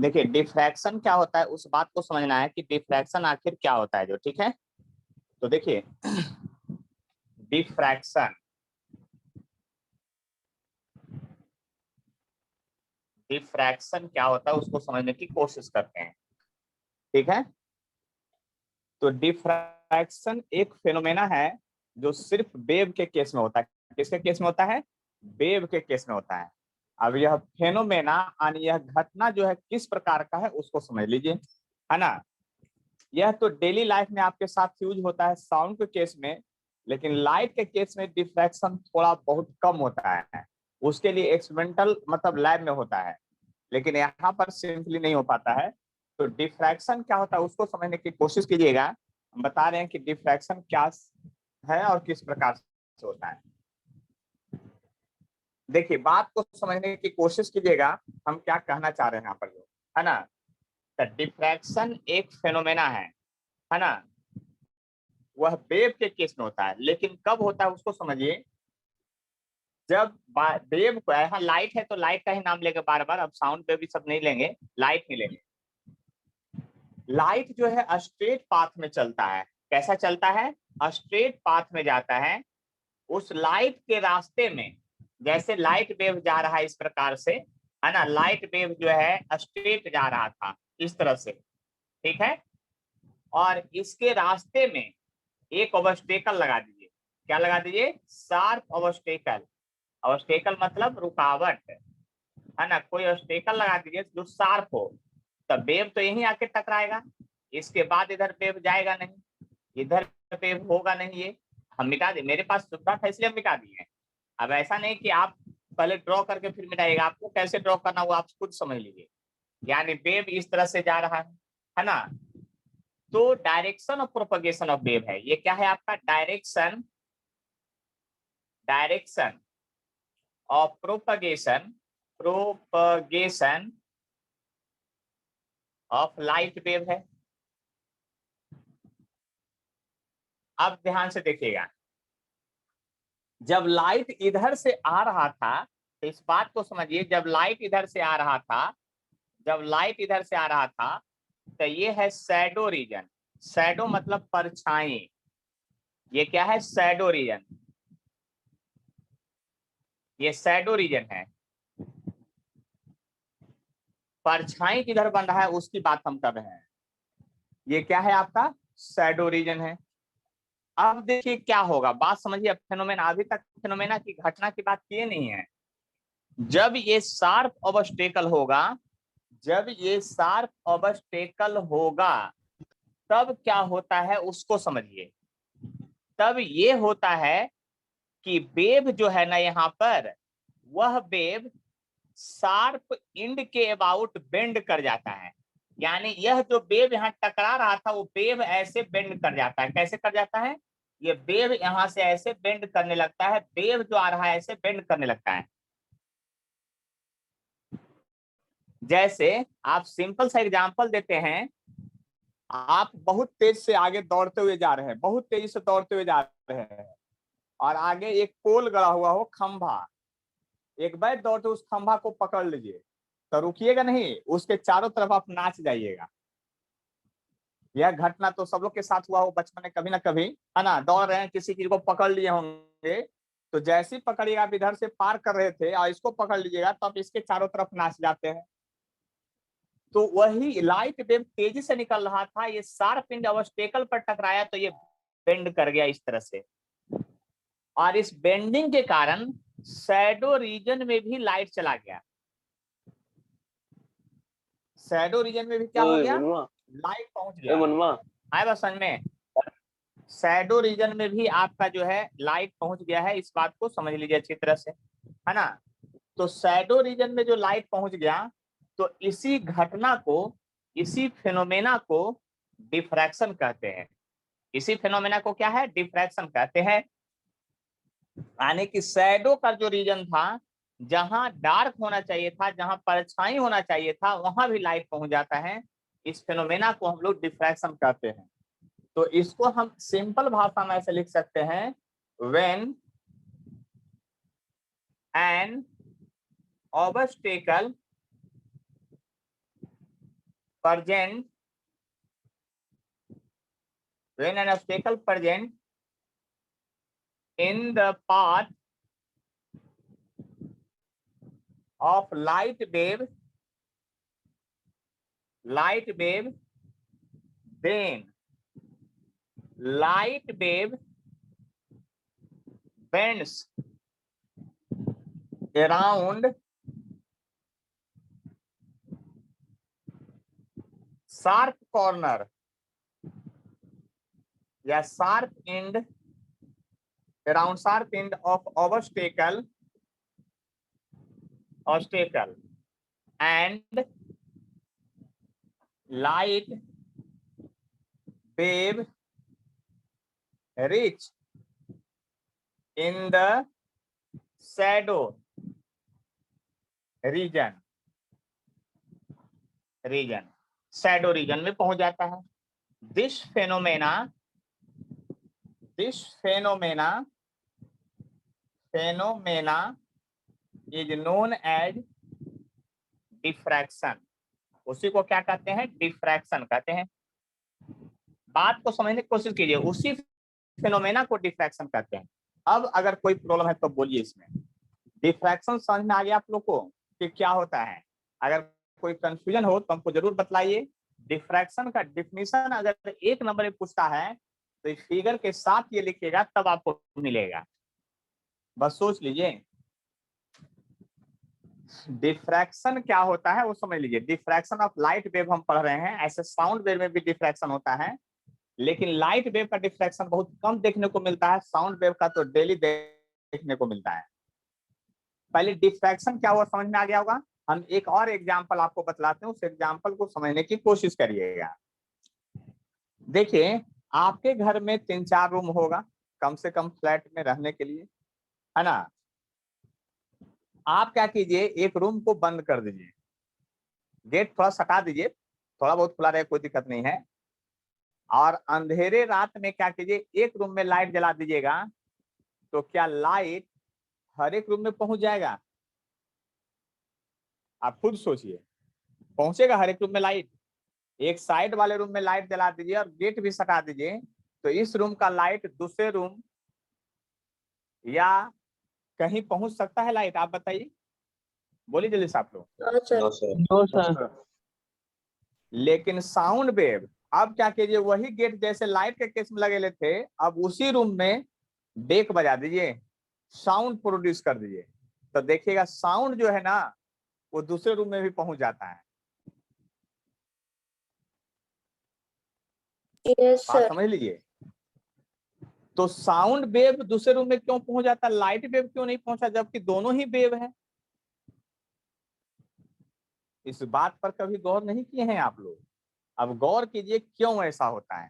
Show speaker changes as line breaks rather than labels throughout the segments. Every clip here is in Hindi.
देखिए डिफ्रैक्शन क्या होता है, उस बात को समझना है कि डिफ्रैक्शन आखिर क्या होता है जो, ठीक है। तो देखिए डिफ्रैक्शन डिफ्रैक्शन क्या होता है उसको समझने की कोशिश करते हैं, ठीक है। तो डिफ्रैक्शन एक फेनोमेना है जो सिर्फ वेव के केस में होता है। किसके केस में होता है? वेव के केस में होता है। अब यह फेनोमेना यानी यह घटना जो है किस प्रकार का है उसको समझ लीजिए, है ना। यह तो डेली लाइफ में आपके साथ यूज होता है साउंड के केस में, लेकिन लाइट के केस में डिफ्रैक्शन थोड़ा बहुत कम होता है। उसके लिए एक्सपेरिमेंटल मतलब लैब में होता है, लेकिन यहाँ पर सिंपली नहीं हो पाता है। तो डिफ्रैक्शन क्या होता है उसको समझने की कोशिश कीजिएगा। हम बता रहे हैं कि डिफ्रैक्शन क्या है और किस प्रकार से होता है। देखिए बात को समझने की कोशिश कीजिएगा, हम क्या कहना चाह रहे हैं यहाँ पर जो, है ना। तो डिफ्रैक्शन एक फेनोमेना है ना। वह वेव के केस में होता है, लेकिन कब होता है उसको समझिए। जब वेव को, यहाँ लाइट है तो लाइट का ही नाम लेंगे बार बार, अब साउंड वेव भी सब नहीं लेंगे, लाइट ही लेंगे। लाइट जो है स्ट्रेट पाथ में चलता है। कैसा चलता है? स्ट्रेट पाथ में जाता है। उस लाइट के रास्ते में, जैसे लाइट वेव जा रहा है इस प्रकार से, है ना, लाइट वेव जो है स्ट्रेट जा रहा था इस तरह से, ठीक है। और इसके रास्ते में एक ऑब्स्टेकल लगा दीजिए। क्या लगा दीजिए? Sharp obstacle. ऑब्स्टेकल मतलब रुकावट, है ना। कोई ऑब्स्टेकल लगा दीजिए जो शार्प हो, तब वेव तो यहीं आके टकराएगा। इसके बाद इधर वेव जाएगा नहीं, इधर वेव होगा नहीं। ये हम मिटा दे, मेरे पास सुविधा था इसलिए हम मिटा दिए। अब ऐसा नहीं कि आप पहले ड्रॉ करके फिर मिटाइएगा, आपको कैसे ड्रॉ करना वो आप खुद समझ लीजिए। यानी वेव इस तरह से जा रहा है ना। तो direction of propagation of wave है ये। क्या है आपका? Direction, direction of propagation, propagation of light wave है। अब ध्यान से देखिएगा, जब लाइट इधर से आ रहा था, तो इस बात को समझिए, जब लाइट इधर से आ रहा था, जब लाइट इधर से आ रहा था, तो ये है शैडो रीजन। शैडो मतलब परछाई। ये क्या है? Shadow reason. ये शैडो रीजन है। परछाई किधर बन रहा है उसकी बात हम कर रहे हैं। ये क्या है आपका? शैडो रीजन है। अब देखिए क्या होगा, बात समझिए। अब फेनोमेना, अभी तक फेनोमेना की घटना की बात किए नहीं है। जब ये शार्प ऑब्स्टेकल होगा, जब ये शार्प ऑब्स्टेकल होगा, तब क्या होता है उसको समझिए। तब ये होता है कि वेव जो है ना यहाँ पर, वह वेव शार्प इंड के अबाउट बेंड कर जाता है। यानी यह जो वेव यहाँ टकरा रहा था वो वेव ऐसे बेंड कर जाता है। कैसे कर जाता है? ये वेव यहाँ से ऐसे बेंड करने लगता है, वेव जो आ रहा है ऐसे बेंड करने लगता है। जैसे आप सिंपल सा एग्जांपल देते हैं, आप बहुत तेज से आगे दौड़ते हुए जा रहे हैं, बहुत तेजी से दौड़ते हुए जा रहे हैं, और आगे एक पोल गड़ा हुआ हो, खंभा। एक बार दौड़ते उस खंभा को पकड़ लीजिए, तो रुकिएगा नहीं, उसके चारों तरफ आप नाच जाइएगा। यह घटना तो सब लोग के साथ हुआ हो बचपन में कभी ना कभी, है ना। दौड़ रहे हैं, किसी चीज को पकड़ लिए होंगे, तो जैसे ही पकड़िएगा, आप इधर से पार कर रहे थे और इसको पकड़ लीजिएगा, तो आप इसके चारों तरफ नाच जाते हैं। तो वही लाइट वेव तेजी से निकल रहा था, ये शार्प इंड ऑब्स्टेकल पर टकराया, तो ये बेंड कर गया इस तरह से। और इस बेंडिंग के कारण शैडो रीजन में भी लाइट चला गया। शैडो रीजन में भी क्या हो गया? लाइट पहुंच गया। आए बस समझ में? शैडो रीजन में भी आपका जो है लाइट पहुंच गया है, इस बात को समझ लीजिए अच्छी तरह से, है ना। तो शैडो रीजन में जो लाइट पहुंच गया, तो इसी घटना को, इसी फिनोमेना को डिफ्रैक्शन कहते हैं। इसी फिनोमेना को क्या है? डिफ्रैक्शन कहते हैं। यानी कि शैडो का जो रीजन था, जहां डार्क होना चाहिए था, जहां परछाई होना चाहिए था, वहां भी लाइट पहुंच जाता है। इस फिनोमेना को हम लोग डिफ्रैक्शन कहते हैं। तो इसको हम सिंपल भाषा में ऐसे लिख सकते हैं, when an obstacle present, when an obstacle present in the path of light wave, then light wave bends around sharp corner या sharp end, around sharp end of obstacle and light wave reach in the shadow region, shadow region में पहुंच जाता है. This phenomena is known as diffraction. उसी को क्या कहते हैं? डिफ्रैक्शन कहते हैं. बात को समझने की कोशिश कीजिए, उसी फेनोमेना को डिफ्रैक्शन कहते हैं. अब अगर कोई प्रॉब्लम है तो बोलिए इसमें. डिफ्रैक्शन समझ में आ गया आप लोग को कि क्या होता है? अगर कोई कंफ्यूजन हो तो हमको जरूर बतलाइए. डिफ्रैक्शन का डिफिनीशन अगर एक नंबर में पूछता है तो इस फिगर के साथ ये लिखिएगा, तब आपको मिलेगा. बस सोच लीजिए डिफ्रैक्शन क्या होता है वो समझ लीजिए. डिफ्रैक्शन ऑफ लाइट वेव हम पढ़ रहे हैं. ऐसे साउंड वेव में भी डिफ्रैक्शन होता है, लेकिन लाइट वेव का डिफ्रैक्शन बहुत कम देखने को मिलता है. साउंड वेव का तो डेली देखने को मिलता है. पहले डिफ्रैक्शन क्या हुआ समझ में आ गया होगा. हम एक और एग्जांपल आपको बतलाते हैं, उस एग्जांपल को समझने की कोशिश करिएगा. देखिए, आपके घर में 3-4 रूम होगा कम से कम फ्लैट में रहने के लिए, है ना. आप क्या कीजिए, एक रूम को बंद कर दीजिए, गेट थोड़ा सटा दीजिए, थोड़ा बहुत खुला रहे कोई दिक्कत नहीं है. और अंधेरे रात में क्या कीजिए, एक रूम में लाइट जला दीजिएगा. तो क्या लाइट हर एक रूम में पहुंच जाएगा? आप खुद सोचिए, पहुंचेगा हर एक रूम में लाइट? एक साइड वाले रूम में लाइट जला दीजिए और गेट भी सटा दीजिए, तो इस रूम का लाइट दूसरे रूम या कहीं पहुंच सकता है लाइट? आप बताइए, बोलिए जल्दी से आप लोग.
No sir.
लेकिन साउंड वेव, अब क्या कीजिए, वही गेट जैसे लाइट के केस में लगे थे, अब उसी रूम में डेक बजा दीजिए, साउंड प्रोड्यूस कर दीजिए, तो देखिएगा साउंड जो है ना वो दूसरे रूम में भी पहुंच जाता है.
यस
बात
सर.
समझ लीजिए. तो साउंड वेव दूसरे रूम में क्यों पहुंच जाता, लाइट वेव क्यों नहीं पहुंचा, जबकि दोनों ही वेव है? इस बात पर कभी गौर नहीं किए हैं आप लोग? अब गौर कीजिए क्यों ऐसा होता है.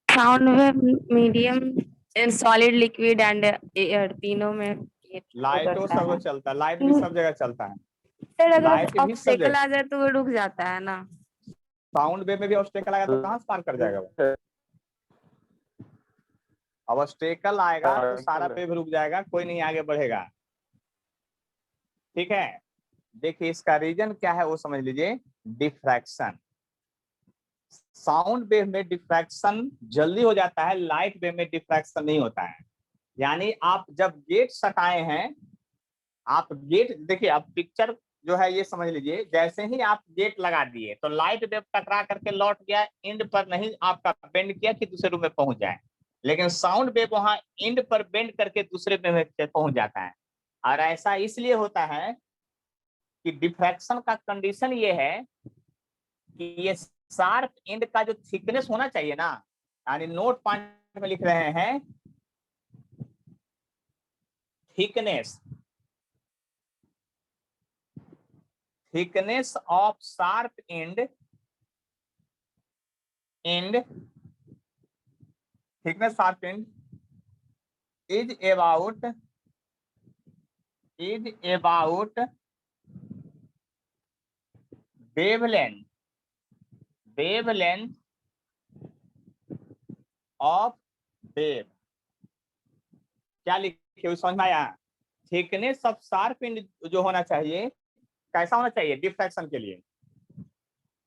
Sound wave medium in solid liquid and air तीनों में
लाइटों सब चलता है, लाइट भी सब जगह चलता है.
सर अगर
लाइट भी सब
ऑब्स्टेकल
जगह.
आ जाए तो वो रुक जाता है ना.
साउंड वेव में भी ऑब्स्टेकल आएगा तो कहां से पार कर जाएगा वो? ऑब्स्टेकल आएगा तो सारा वेव रुक जाएगा, कोई नहीं आगे बढ़ेगा. ठीक है. देखिए इसका रीजन क्या है वो समझ लीजिए. डिफ्रैक्शन. साउंड वेव में डिफ्रैक्शन जल्दी हो जाता है, लाइट वेव में डिफ्रैक्शन नहीं होता है. यानी आप जब गेट सटाए हैं, आप गेट देखिए, आप पिक्चर जो है ये समझ लीजिए, जैसे ही आप गेट लगा दिए तो लाइट वेव टकरा करके लौट गया, एंड पर नहीं आपका बेंड किया कि दूसरे रूम में पहुंच जाए. लेकिन साउंड वेव वहां एंड पर बेंड करके दूसरे में पहुंच जाता है. और ऐसा इसलिए होता है कि डिफ्रैक्शन का कंडीशन ये है कि ये शार्प एंड का जो थिकनेस होना चाहिए ना, यानी नोट पॉइंट में लिख रहे हैं thickness of sharp end thickness sharp end is about wavelength of wave. क्या लिखे समझ में आया? थिकनेस ऑफ शार्प एंड जो होना चाहिए, कैसा होना चाहिए डिफ्रैक्शन के लिए?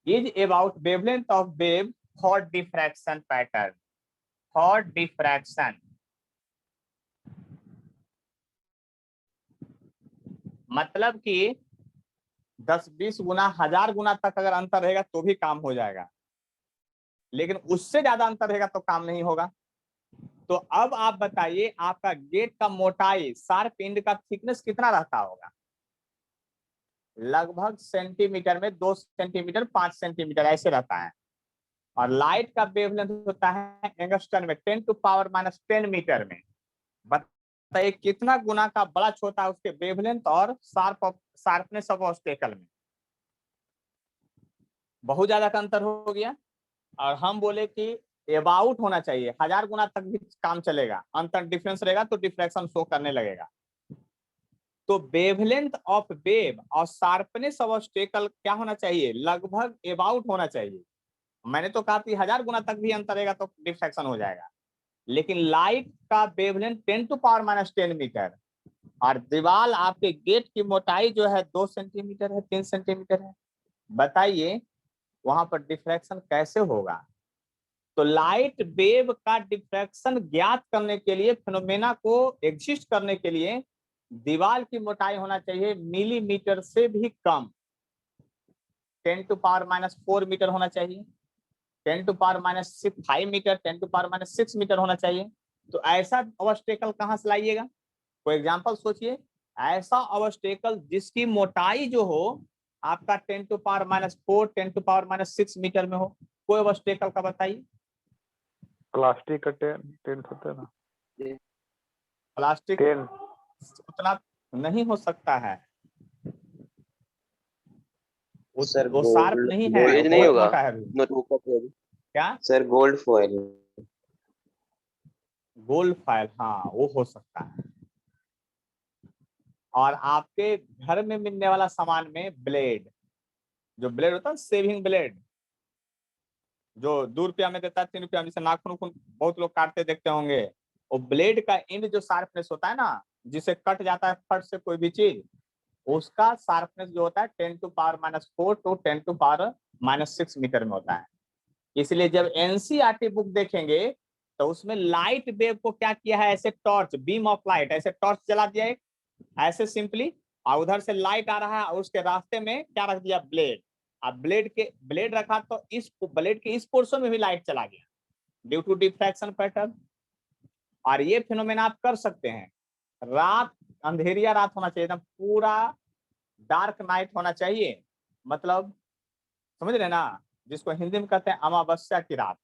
Is about wavelength of wave for diffraction pattern, for diffraction मतलब कि 10-20 गुना 1000 गुना तक अगर अंतर रहेगा तो भी काम हो जाएगा, लेकिन उससे ज्यादा अंतर रहेगा तो काम नहीं होगा। तो अब आप बताइए आपका गेट का मोटाई, शार्प एंड का थिकनेस कितना रहता होगा? लगभग सेंटीमीटर में 2 सेंटीमीटर 5 सेंटीमीटर ऐसे रहता है। और लाइट का वेवलेंथ होता है एंगस्ट्रम में 10⁻⁻10 मीटर में। बताइए कितना गुना का बड़ा छोटा उसके वेवलेंथ और शार्पनेस ऑफ ऑब्स्टेकल में। बहुत ज्यादा का अंतर हो गया। और हम बोले कि अबाउट होना चाहिए, 1000 गुना तक भी काम चलेगा, अंतर डिफरेंस रहेगा तो डिफ्रैक्शन शो करने लगेगा। तो वेवलेंथ ऑफ वेव और शार्पनेस ऑफ ऑब्स्टेकल क्या होना चाहिए? लगभग अबाउट होना चाहिए। मैंने तो कहा कि 1000 गुना तक भी अंतर रहेगा तो डिफ्रैक्शन हो जाएगा, लेकिन लाइट का वेवलेंथ 10⁻⁻10 मीटर और दीवार आपके गेट की मोटाई जो है 2 सेंटीमीटर है, 3 सेंटीमीटर है। बताइए वहां पर डिफ्रैक्शन कैसे होगा? तो लाइट वेव का डिफ्रैक्शन ज्ञात करने के लिए, फिनोमेना को एग्जिस्ट करने के लिए दीवार की मोटाई होना चाहिए मिलीमीटर से भी कम, 10⁻⁻4 मीटर होना चाहिए, 10⁻⁻5 मीटर, 10⁻⁻6 मीटर होना चाहिए। तो ऐसा ऑब्स्टेकल कहां से लाइएगा? कोई एग्जांपल सोचिए, ऐसा ऑब्स्टेकल जिसकी मोटाई जो हो आपका 10⁻⁻4 10⁻⁻6 मीटर में हो, कोई ऑब्स्टेकल का बताइए।
प्लास्टिक का टेंट होता है ना,
प्लास्टिक
टेंट
उतना नहीं हो सकता है,
सर
वो शार्प
गोल्ड
नहीं है,
गोल्ड
वो
नहीं
बहुत
होगा
मोटा है अभी।
नोटबुक का पेज।
क्या?
Sir gold foil.
Gold file, हाँ वो हो सकता है। और आपके घर में मिलने वाला सामान में ब्लेड, जो ब्लेड होता है सेविंग ब्लेड, जो 2 रुपया में देता है, 3 रुपया में, जैसे नाखून उखून बहुत लोग काटते देखते होंगे, वो ब्लेड का एंड जो शार्पनेस होता है ना, जिसे कट जाता है फट से कोई भी चीज, उसका शार्पनेस जो होता है 10⁻⁻4 टू 10⁻⁻6 मीटर में होता है। इसलिए जब एनसीईआरटी बुक देखेंगे तो उसमें लाइट वेव को क्या किया है, ऐसे टॉर्च, बीम ऑफ लाइट, ऐसे टॉर्च जला दिया एक, ऐसे सिंपली, और उधर से लाइट आ रहा है और उसके रास्ते में क्या रख दिया? ब्लेड। अब ब्लेड रखा तो इस ब्लेड के इस पोर्शन में भी लाइट चला गया ड्यू टू डिफ्रैक्शन पैटर्न। और ये फिनोमेना आप कर सकते हैं। रात, अंधेरिया रात होना चाहिए, एकदम पूरा डार्क नाइट होना चाहिए, मतलब समझ रहे ना, जिसको हिंदी में कहते हैं अमावस्या की रात।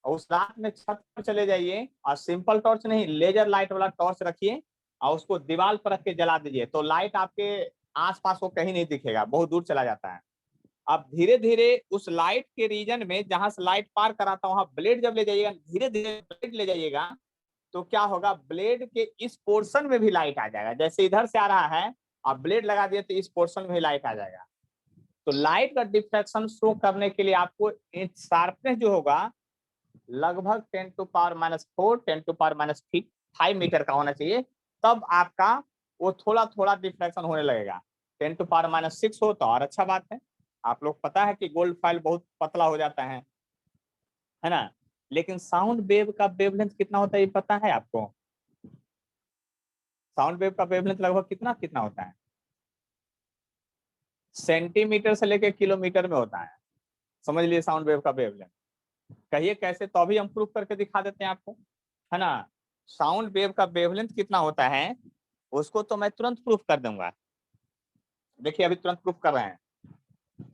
और उस रात में छत पर चले जाइए और सिंपल टॉर्च नहीं, लेजर लाइट वाला टॉर्च रखिए और उसको दीवार पर रख के जला दीजिए, तो लाइट आपके आसपास वो कहीं नहीं दिखेगा, बहुत दूर चला जाता है। अब धीरे धीरे उस लाइट के रीजन में जहां से लाइट पार करा था वहां ब्लेड जब ले जाइएगा, धीरे धीरे ब्लेड ले जाइएगा, तो क्या होगा? ब्लेड के इस पोर्शन में भी लाइट आ जाएगा, जैसे इधर से आ रहा है आप ब्लेड लगा दिए तो इस पोर्शन में भी लाइट आ जाएगा। तो लाइट का डिफ्रैक्शन शो करने के लिए आपको शार्पनेस जो होगा लगभग 10⁻⁻4 10⁻⁻5 मीटर का होना चाहिए, तब आपका वो थोड़ा थोड़ा डिफ्रैक्शन होने लगेगा। 10⁻⁻6 हो तो और अच्छा बात है। आप लोग पता है कि गोल्ड फाइल बहुत पतला हो जाता है ना, लेकिन साउंड वेव का वेवलेंथ कितना होता है ये पता है आपको? साउंड वेव का वेवलेंथ लगभग कितना कितना होता है? सेंटीमीटर से लेकर किलोमीटर में होता है, समझ लिए साउंड वेव का वेवलेंथ। कहिए कैसे, तो अभी हम प्रूफ करके दिखा देते हैं आपको, है ना। साउंड वेव का वेवलेंथ कितना होता है उसको तो मैं तुरंत प्रूफ कर दूंगा। देखिए अभी तुरंत प्रूफ कर रहे हैं।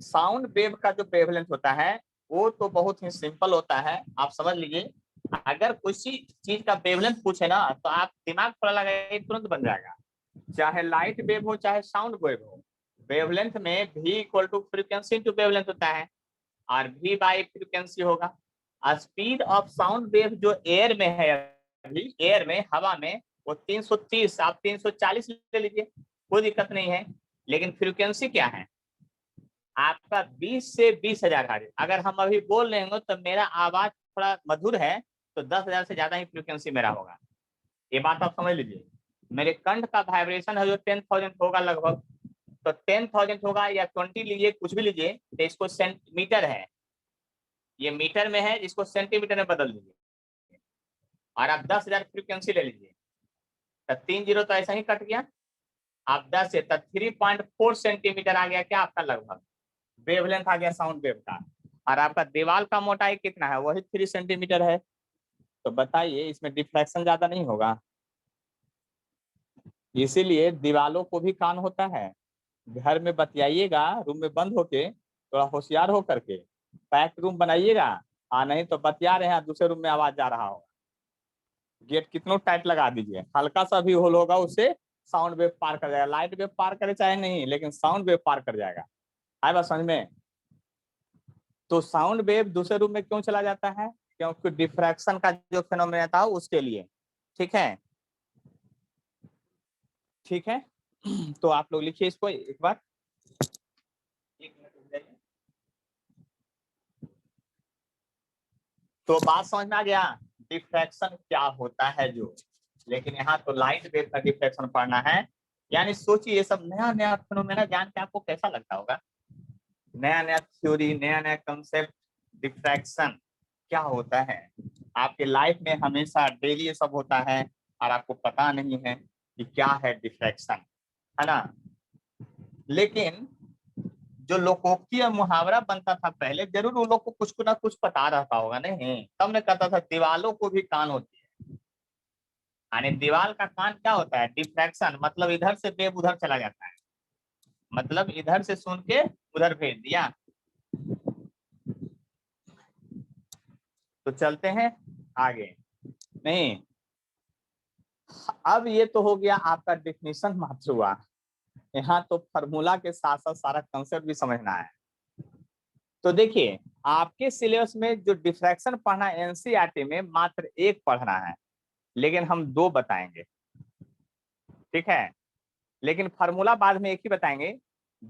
साउंड वेव का जो वेवलेंथ होता है वो तो बहुत ही सिंपल होता है, आप समझ लीजिए। अगर किसी चीज का वेवलेंथ पूछे ना तो आप दिमाग थोड़ा लगाइए, तुरंत बन जाएगा। चाहे लाइट वेव हो चाहे साउंड वेव हो, वेवलेंथ में v equal to frequency to wavelength होता है, और v बाई फ्रीक्वेंसी होगा। स्पीड ऑफ साउंड वेव जो एयर में है, अभी एयर में, हवा में, वो 330, आप 340 ले लीजिए, कोई दिक्कत नहीं है। लेकिन फ्रीक्वेंसी क्या है आपका? 20 से 20,000 हर्ट्ज। अगर हम अभी बोल रहे होंगे तो मेरा आवाज थोड़ा मधुर है तो 10,000 से ज्यादा ही फ्रीक्वेंसी मेरा होगा, ये बात आप समझ लीजिए। मेरे कंठ का वाइब्रेशन है जो 10,000 होगा लगभग, तो 10,000 होगा या 20 लीजिए, कुछ भी लीजिए, तो इसको सेंटीमीटर है, ये मीटर में है, इसको सेंटीमीटर में बदल दीजिए और आप 10,000 फ्रीक्वेंसी ले लीजिए, तो 3 जीरो तो ऐसा ही कट गया, आप 10 से तो 3.4 सेंटीमीटर आ गया क्या आपका लगभग वेवलेंथ आ गया साउंड वेव का, और आपका दीवार का मोटाई कितना है, वही 3 सेंटीमीटर है। तो बताइए इसमें डिफ्रैक्शन ज्यादा नहीं होगा? इसीलिए दीवालों को भी कान होता है। घर में बतियाइएगा रूम में बंद होके, थोड़ा होशियार हो करके पैक्ड रूम बनाइएगा, नहीं तो बतिया रहे हैं दूसरे रूम में आवाज जा रहा होगा, गेट कितना टाइट लगा दीजिए, हल्का सा भी होल होगा उससे साउंड वेव पार कर जाएगा, लाइट वेव पार करे चाहे नहीं, लेकिन साउंड वेव पार कर जाएगा। आए बात समझ में? तो साउंड वेव दूसरे रूम में क्यों चला जाता है? क्योंकि डिफ्रैक्शन का जो फिनोमेना था उसके लिए। ठीक है, ठीक है। तो आप लोग लिखिए इसको एक बार, 1 मिनट रुक जाइए। तो बात समझ में आ गया डिफ्रैक्शन क्या होता है जो, लेकिन यहाँ तो लाइट वेव का डिफ्रैक्शन पढ़ना है। यानी सोचिए ये सब नया नया फिनोमेना जान के आपको कैसा लगता होगा, नया नया थ्योरी, नया नया कंसेप्ट, डिफ्रैक्शन क्या होता है। आपके लाइफ में हमेशा डेली ये सब होता है और आपको पता नहीं है कि क्या है डिफ्रैक्शन, है ना। लेकिन जो लोकोक्ति मुहावरा बनता था पहले, जरूर उन लोग को कुछ ना कुछ पता रहता होगा, नहीं तब ने कहता था दीवालों को भी कान होती है। यानी दीवाल का कान क्या होता है? डिफ्रैक्शन, मतलब इधर से वेव उधर चला जाता है, मतलब इधर से सुन के उधर भेज दिया। तो चलते हैं आगे। नहीं, अब ये तो हो गया आपका डेफिनेशन मात्र हुआ, यहाँ तो फार्मूला के साथ साथ सारा कंसेप्ट भी समझना है। तो देखिए आपके सिलेबस में जो डिफ्रैक्शन पढ़ना है एनसीईआरटी में मात्र 1 पढ़ना है, लेकिन हम 2 बताएंगे, ठीक है। लेकिन फार्मूला बाद में एक ही बताएंगे।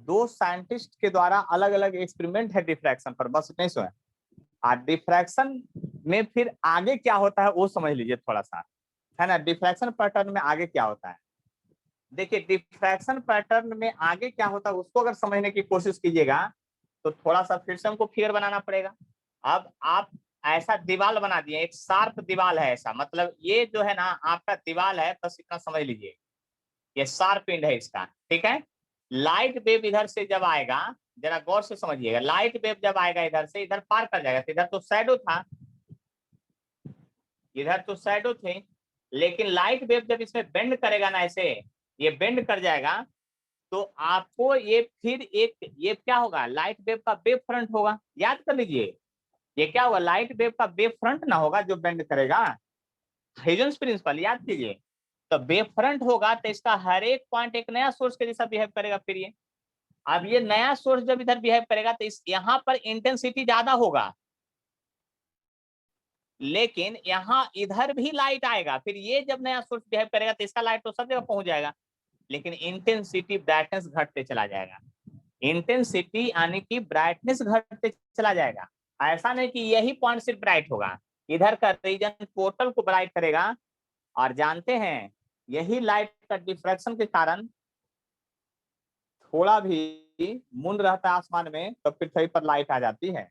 2 साइंटिस्ट के द्वारा अलग अलग एक्सपेरिमेंट है डिफ्रैक्शन पर, बस इतने सो है। डिफ्रैक्शन में फिर आगे क्या होता है वो समझ लीजिए थोड़ा सा, है ना। डिफ्रैक्शन पैटर्न में आगे क्या होता है, देखिए डिफ्रैक्शन पैटर्न में आगे क्या होता है उसको अगर समझने की कोशिश कीजिएगा तो थोड़ा सा फिर से हमको फिगर बनाना पड़ेगा। अब आप ऐसा दीवार बना दिए, एक शार्प दीवार है ऐसा, मतलब ये जो है ना आपका दीवार है, बस इतना समझ लीजिए, ये शार्प एंड है इसका, ठीक है। लाइट वेव इधर से जब आएगा, जरा गौर से समझिएगा, लाइट वेव जब आएगा इधर से इधर पार कर जाएगा, तो इधर तो शैडो था, इधर तो शैडो थे, लेकिन लाइट वेव जब इसमें बेंड करेगा ना, ऐसे ये बेंड कर जाएगा, तो आपको ये फिर एक ये क्या होगा, लाइट वेव का वेव फ्रंट होगा। याद कर लीजिए ये क्या होगा, लाइट वेव का वेव फ्रंट ना होगा जो बेंड करेगा, ह्यूजेंस प्रिंसिपल याद कीजिए। तो वेव फ्रंट होगा तो इसका हर एक पॉइंट एक नया सोर्स के जैसा बिहेव करेगा। फिर ये अब ये नया सोर्स जब इधर बिहेव करेगा तो इस यहाँ पर इंटेंसिटी ज्यादा होगा, लेकिन यहाँ इधर भी लाइट आएगा, फिर ये जब नया सोर्स बिहेव करेगा तो इसका लाइट तो सब जगह पहुंच जाएगा, लेकिन इंटेंसिटी ब्राइटनेस घटते चला जाएगा। इंटेंसिटी यानी कि ब्राइटनेस घटते चला जाएगा। ऐसा नहीं कि यही पॉइंट सिर्फ ब्राइट होगा, इधर का रीजन टोटल को ब्राइट करेगा। और जानते हैं यही लाइट का डिफ्रैक्शन के कारण थोड़ा भी मुंड रहता है आसमान में तो पृथ्वी पर लाइट आ जाती है।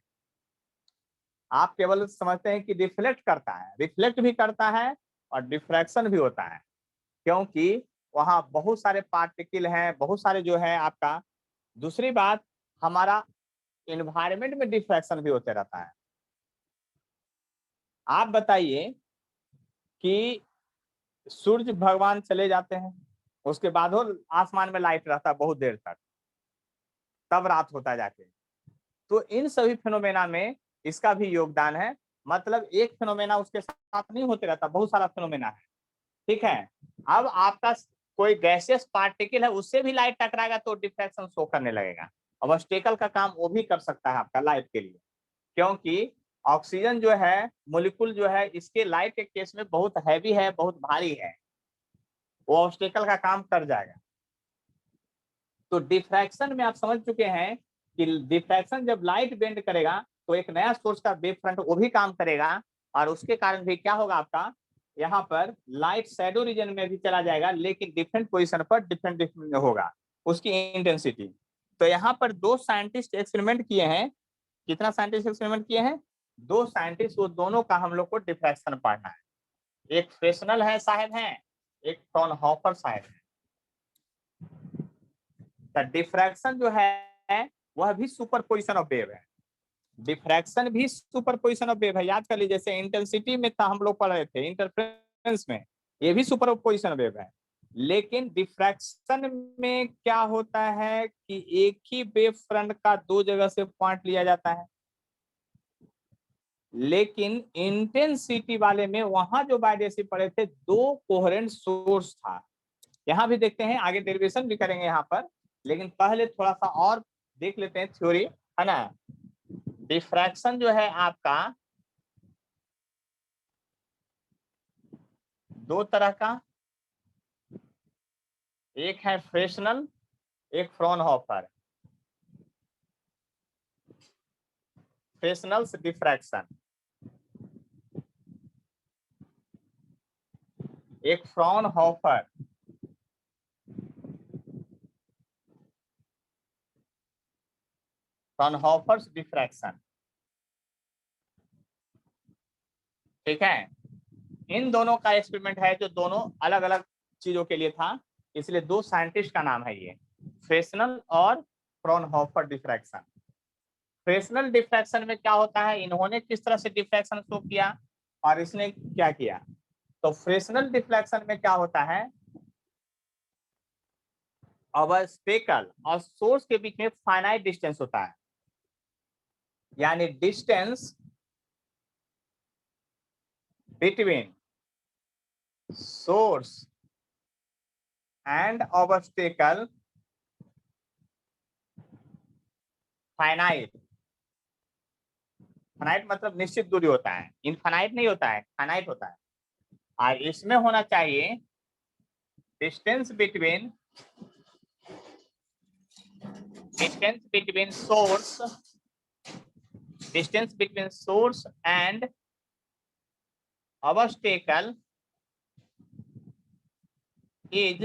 आप केवल समझते हैं कि रिफ्लेक्ट करता है, रिफ्लेक्ट भी करता है और डिफ्रैक्शन भी होता है, क्योंकि वहां बहुत सारे पार्टिकल हैं, बहुत सारे जो है आपका। दूसरी बात, हमारा एनवायरनमेंट में डिफ्रैक्शन भी होते रहता है। आप बताइए कि सूर्य भगवान चले जाते हैं, उसके बाद वो आसमान में लाइट रहता है बहुत देर तक, तब रात होता है जाके। तो इन सभी फिनोमेना में इसका भी योगदान है, मतलब एक फिनोमेना उसके साथ नहीं होते रहता, बहुत सारा फिनोमेना है, ठीक है। अब आपका कोई गैसियस पार्टिकल है उससे भी लाइट टकराएगा तो डिफ्रैक्शन शो करने लगेगा। अब ऑब्स्टेकल का काम वो भी कर सकता है आपका लाइट के लिए, क्योंकि ऑक्सीजन जो है मोलिक्यूल जो है इसके लाइट के केस में बहुत हैवी है, बहुत भारी है, वो ऑब्स्टेकल का काम कर जाएगा। तो डिफ्रैक्शन में आप समझ चुके हैं कि डिफ्रैक्शन जब लाइट बेंड करेगा तो एक नया सोर्स का वेव फ्रंट वो भी काम करेगा, और उसके कारण भी क्या होगा आपका यहाँ पर लाइट शैडो रीजन में भी चला जाएगा, लेकिन डिफरेंट पोजीशन पर डिफरेंट होगा। उसकी इंटेंसिटी। तो यहाँ पर दो साइंटिस्ट एक्सपेरिमेंट किए हैं। कितना साइंटिस्ट एक्सपेरिमेंट किए हैं? दो साइंटिस्ट, वो दोनों का हम लोग को डिफ्रैक्शन पढ़ना है। एक फ्रेस्नेल है साहब हैं, एक फ्रॉनहोफर साहब है। तो डिफ्रैक्शन जो है वह भी सुपरपोजिशन ऑफ वेव है। डिफ्रैक्शन भी सुपरपोजिशन ऑफ वेव है। याद कर लीजिए, जैसे इंटेंसिटी में था हम लोग पढ़ रहे थे, इंटरफेरेंस में, ये भी सुपरपोजिशन ऑफ वेव है। लेकिन डिफ्रैक्शन में क्या होता है कि एक ही वेव फ्रंट का दो जगह से पॉइंट लिया जाता है। लेकिन इंटेंसिटी वाले में वहां जो बायडेसी पड़े थे, दो कोहेरेंट सोर्स था। यहां भी देखते हैं, आगे डेरिवेशन भी करेंगे यहाँ पर, लेकिन पहले थोड़ा सा और देख लेते हैं थ्योरी, है ना। डिफ्रैक्शन जो है आपका दो तरह का, एक है फ्रेस्नेल, एक फ्रॉनहोफर। फ्रेस्नेल डिफ्रैक्शन, एक फ्रॉनहोफर। फ्रॉनहोफर्स डिफ्रैक्शन, ठीक है। इन दोनों का एक्सपेरिमेंट है जो दोनों अलग अलग चीजों के लिए था, इसलिए दो साइंटिस्ट का नाम है ये, फ्रेस्नेल और फ्रॉनहोफर डिफ्रैक्शन। फ्रेस्नेल डिफ्रैक्शन में क्या होता है, इन्होंने किस तरह से डिफ्रैक्शन शो किया और इसने क्या किया। तो फ्रेस्नेल डिफ्रैक्शन में क्या होता है, अब स्पेकल और सोर्स के बीच में फाइनाइट डिस्टेंस होता है, यानी distance between source and obstacle finite. Finite मतलब निश्चित दूरी होता है, इनफाइनाइट नहीं होता है, फाइनाइट होता है। और इसमें होना चाहिए distance between source and obstacle is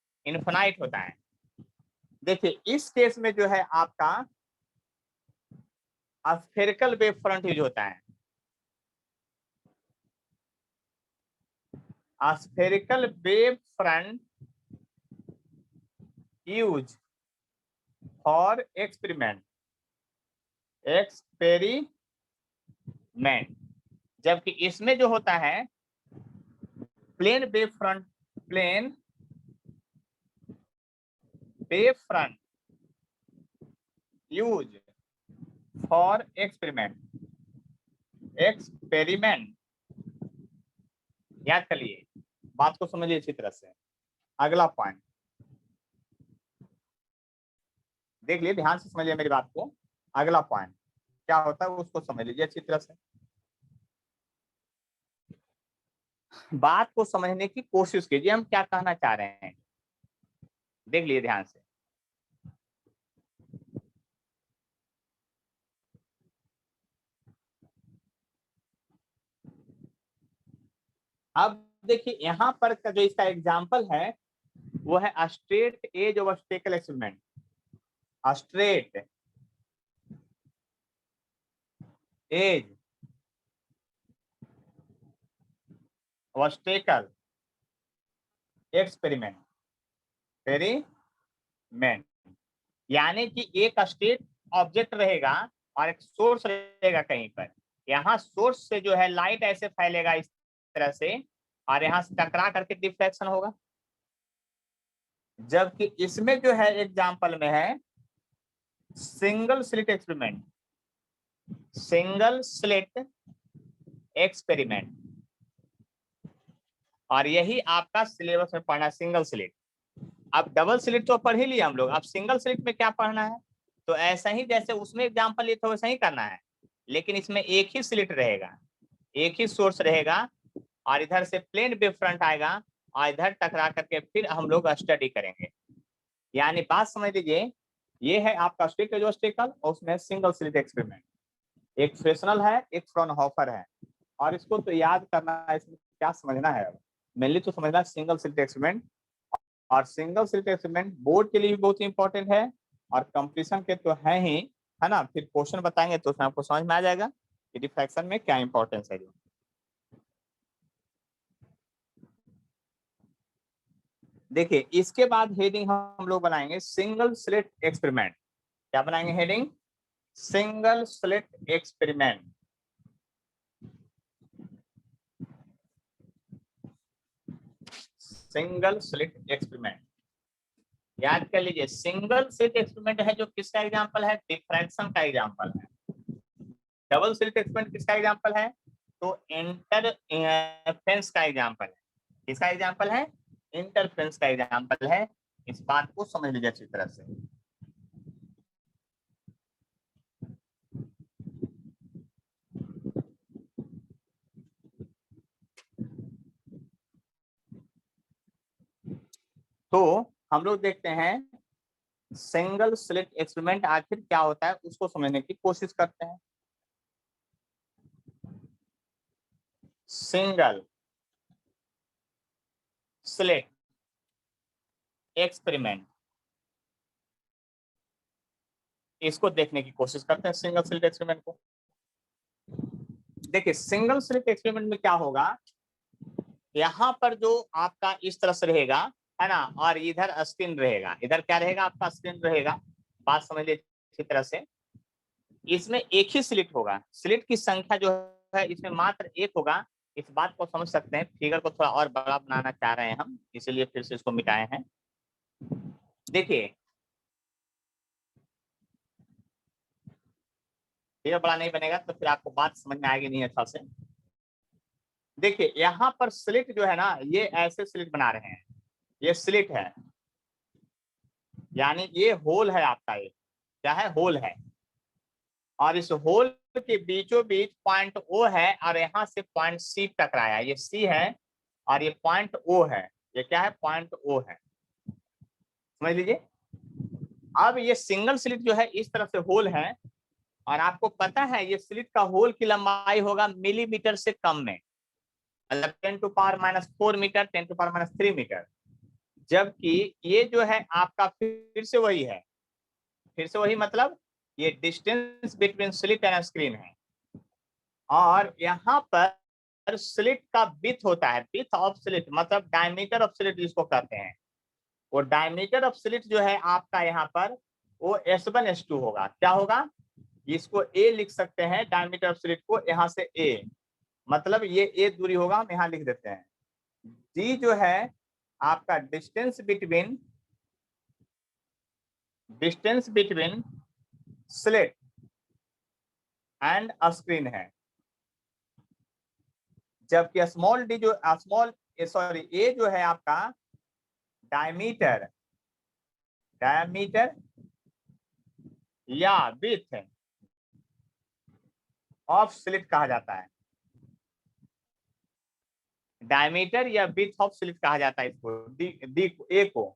infinite होता है। देखिए इस केस में जो है आपका स्फेरिकल वेव फ्रंट यूज होता है। Spherical wave front use for experiment, जबकि इसमें जो होता है plane wave front use for experiment. याद कर लिए, बात को समझिए अच्छी तरह से। अगला पॉइंट देख लिए, ध्यान से समझिए मेरी बात को। अगला पॉइंट क्या होता है उसको समझ लीजिए अच्छी तरह से, बात को समझने की कोशिश कीजिए, हम क्या कहना चाह रहे हैं, देख लिए ध्यान से। अब देखिए यहाँ पर का जो इसका एग्जाम्पल है वो है straight edge obstacle experiment. Straight edge obstacle experiment, यानी कि एक स्टेट ऑब्जेक्ट रहेगा और एक सोर्स रहेगा कहीं पर। यहाँ सोर्स से जो है लाइट ऐसे फैलेगा इस तरह से और यहाँ से टकरा करके डिफ्रैक्शन होगा। जबकि इसमें जो है एग्जाम्पल में है सिंगल स्लिट एक्सपेरिमेंट, और यही आपका सिलेबस में पढ़ना सिंगल स्लिट। अब डबल स्लिट तो पढ़ ही लिया हम लोग, अब सिंगल स्लिट में क्या पढ़ना है, तो ऐसा ही जैसे उसमें एग्जाम्पल ये था वैसा ही करना है, लेकिन इसमें एक ही स्लिट रहेगा, एक ही सोर्स रहेगा और इधर से प्लेन वेव फ्रंट आएगा और इधर टकरा करके फिर हम लोग स्टडी करेंगे। यानी बात समझ लीजिए, ये है आपका स्टिक एज ऑब्स्टेकल और उसमें सिंगल स्लिट एक्सपेरिमेंट, एक फ्रेस्नेल है एक फ्रॉनहोफर है, और इसको तो याद करना है, इसमें क्या समझना है? मेनली तो समझना सिंगल स्लिट एक्सपेरिमेंट, और सिंगल स्लिट एक्सपेरिमेंट बोर्ड के लिए भी बहुत इंपॉर्टेंट है और कंपटीशन के तो है ही, है ना। फिर क्वेश्चन बताएंगे तो उसमें आपको समझ में आ जाएगा कि डिफ्रैक्शन में क्या इंपॉर्टेंस है। देखिए इसके बाद हेडिंग हम लोग बनाएंगे सिंगल स्लिट एक्सपेरिमेंट। क्या बनाएंगे heading? Single slit experiment. Single slit experiment याद कर लीजिए। सिंगल स्लिट एक्सपेरिमेंट है जो किसका एग्जांपल है? डिफ्रैक्शन का एग्जांपल है। डबल स्लिट एक्सपेरिमेंट किसका एग्जांपल है? तो इंटरफेरेंस का एग्जांपल है। किसका एग्जांपल है? इंटरफेरेंस का एग्जांपल है। इस बात को समझ लीजिए अच्छी तरह से। तो हम लोग देखते हैं सिंगल स्लिट एक्सपेरिमेंट आखिर क्या होता है उसको समझने की कोशिश करते हैं। सिंगल स्लिट एक्सपेरिमेंट, इसको देखने की कोशिश करते हैं सिंगल स्लिट एक्सपेरिमेंट को। देखिए सिंगल स्लिट एक्सपेरिमेंट में क्या होगा, यहाँ पर जो आपका इस तरह से रहेगा, है ना, और इधर स्क्रीन रहेगा। इधर क्या रहेगा? आपका स्क्रीन रहेगा। बात समझ लीजिए अच्छी तरह से। इसमें एक ही स्लिट होगा। स्लिट की संख्या जो है इसमें मात्र एक होगा। इस बात को समझ सकते हैं। फिगर को थोड़ा और बड़ा बनाना चाह रहे हैं हम, इसीलिए फिर से इसको मिटाए हैं। देखिए फिगर बड़ा नहीं बनेगा तो फिर आपको बात समझ में आएगी नहीं अच्छा से। देखिए यहाँ पर स्लिट जो है ना, ये ऐसे स्लिट बना रहे हैं। ये स्लिट है, यानी ये होल है आपका। ये क्या है? होल है। और इस होल के बीचों बीच पॉइंट ओ है और यहाँ से पॉइंट सी टकराया। ये सी है और ये पॉइंट ओ है। ये क्या है? पॉइंट ओ है। समझ लीजिए। अब ये सिंगल स्लिट जो है इस तरफ से होल है, और आपको पता है ये स्लिट का होल की लंबाई होगा मिलीमीटर से कम में, मतलब 10⁻⁻4 मीटर, 10⁻³ मीटर। जबकि ये जो है आपका फिर से वही है। फिर से वही मतलब ये distance between slit and screen है। और यहाँ पर स्लिट का विड्थ होता है। विड्थ ऑफ स्लिट मतलब डायमीटर ऑफ स्लिट जिसको कहते हैं। वो डायमीटर ऑफ स्लिट जो है आपका यहाँ पर वो S1 S2 होगा। क्या होगा? इसको A लिख सकते हैं, डायमीटर ऑफ स्लिट को, यहाँ से A, मतलब ये A दूरी होगा, हम यहाँ लिख देते हैं। D जो है आपका distance between slit and screen है। जबकि स्मॉल डी जो ए जो है आपका डायमीटर या विड्थ ऑफ स्लिट कहा जाता है। डायमीटर या विड्थ ऑफ स्लिट कहा जाता है इसको।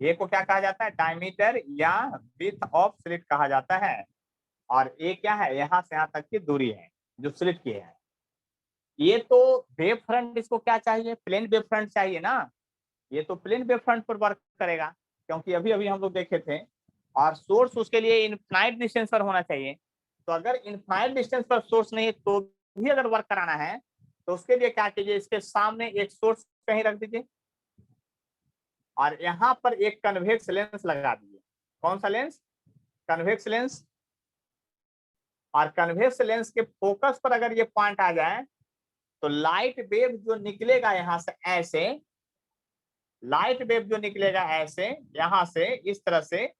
ए को क्या कहा जाता है? डायमीटर या विड्थ ऑफ स्लिट कहा जाता है। और ए क्या है? यहाँ से यहाँ तक की दूरी है जो स्लिट की है। ये तो वेव फ्रंट, इसको क्या चाहिए? प्लेन वेव फ्रंट चाहिए ना। ये तो प्लेन वेव फ्रंट पर वर्क करेगा, क्योंकि अभी अभी हम लोग देखे थे। और सोर्स उसके लिए इनफाइनाइट डिस्टेंस पर होना चाहिए। तो अगर इनफाइनाइट डिस्टेंस पर सोर्स नहीं है तो भी अगर वर्क कराना है तो उसके लिए क्या कीजिए? इसके सामने एक सोर्स कहीं रख दीजिए और यहाँ पर एक कन्वेक्स लेंस लगा दीजिए। कौन सा लेंस? Convex lens. और कन्वेक्स लेंस के फोकस पर अगर ये पॉइंट आ जाए तो लाइट वेव जो निकलेगा यहाँ से ऐसे, लाइट वेव जो निकलेगा ऐसे यहाँ से इस तरह से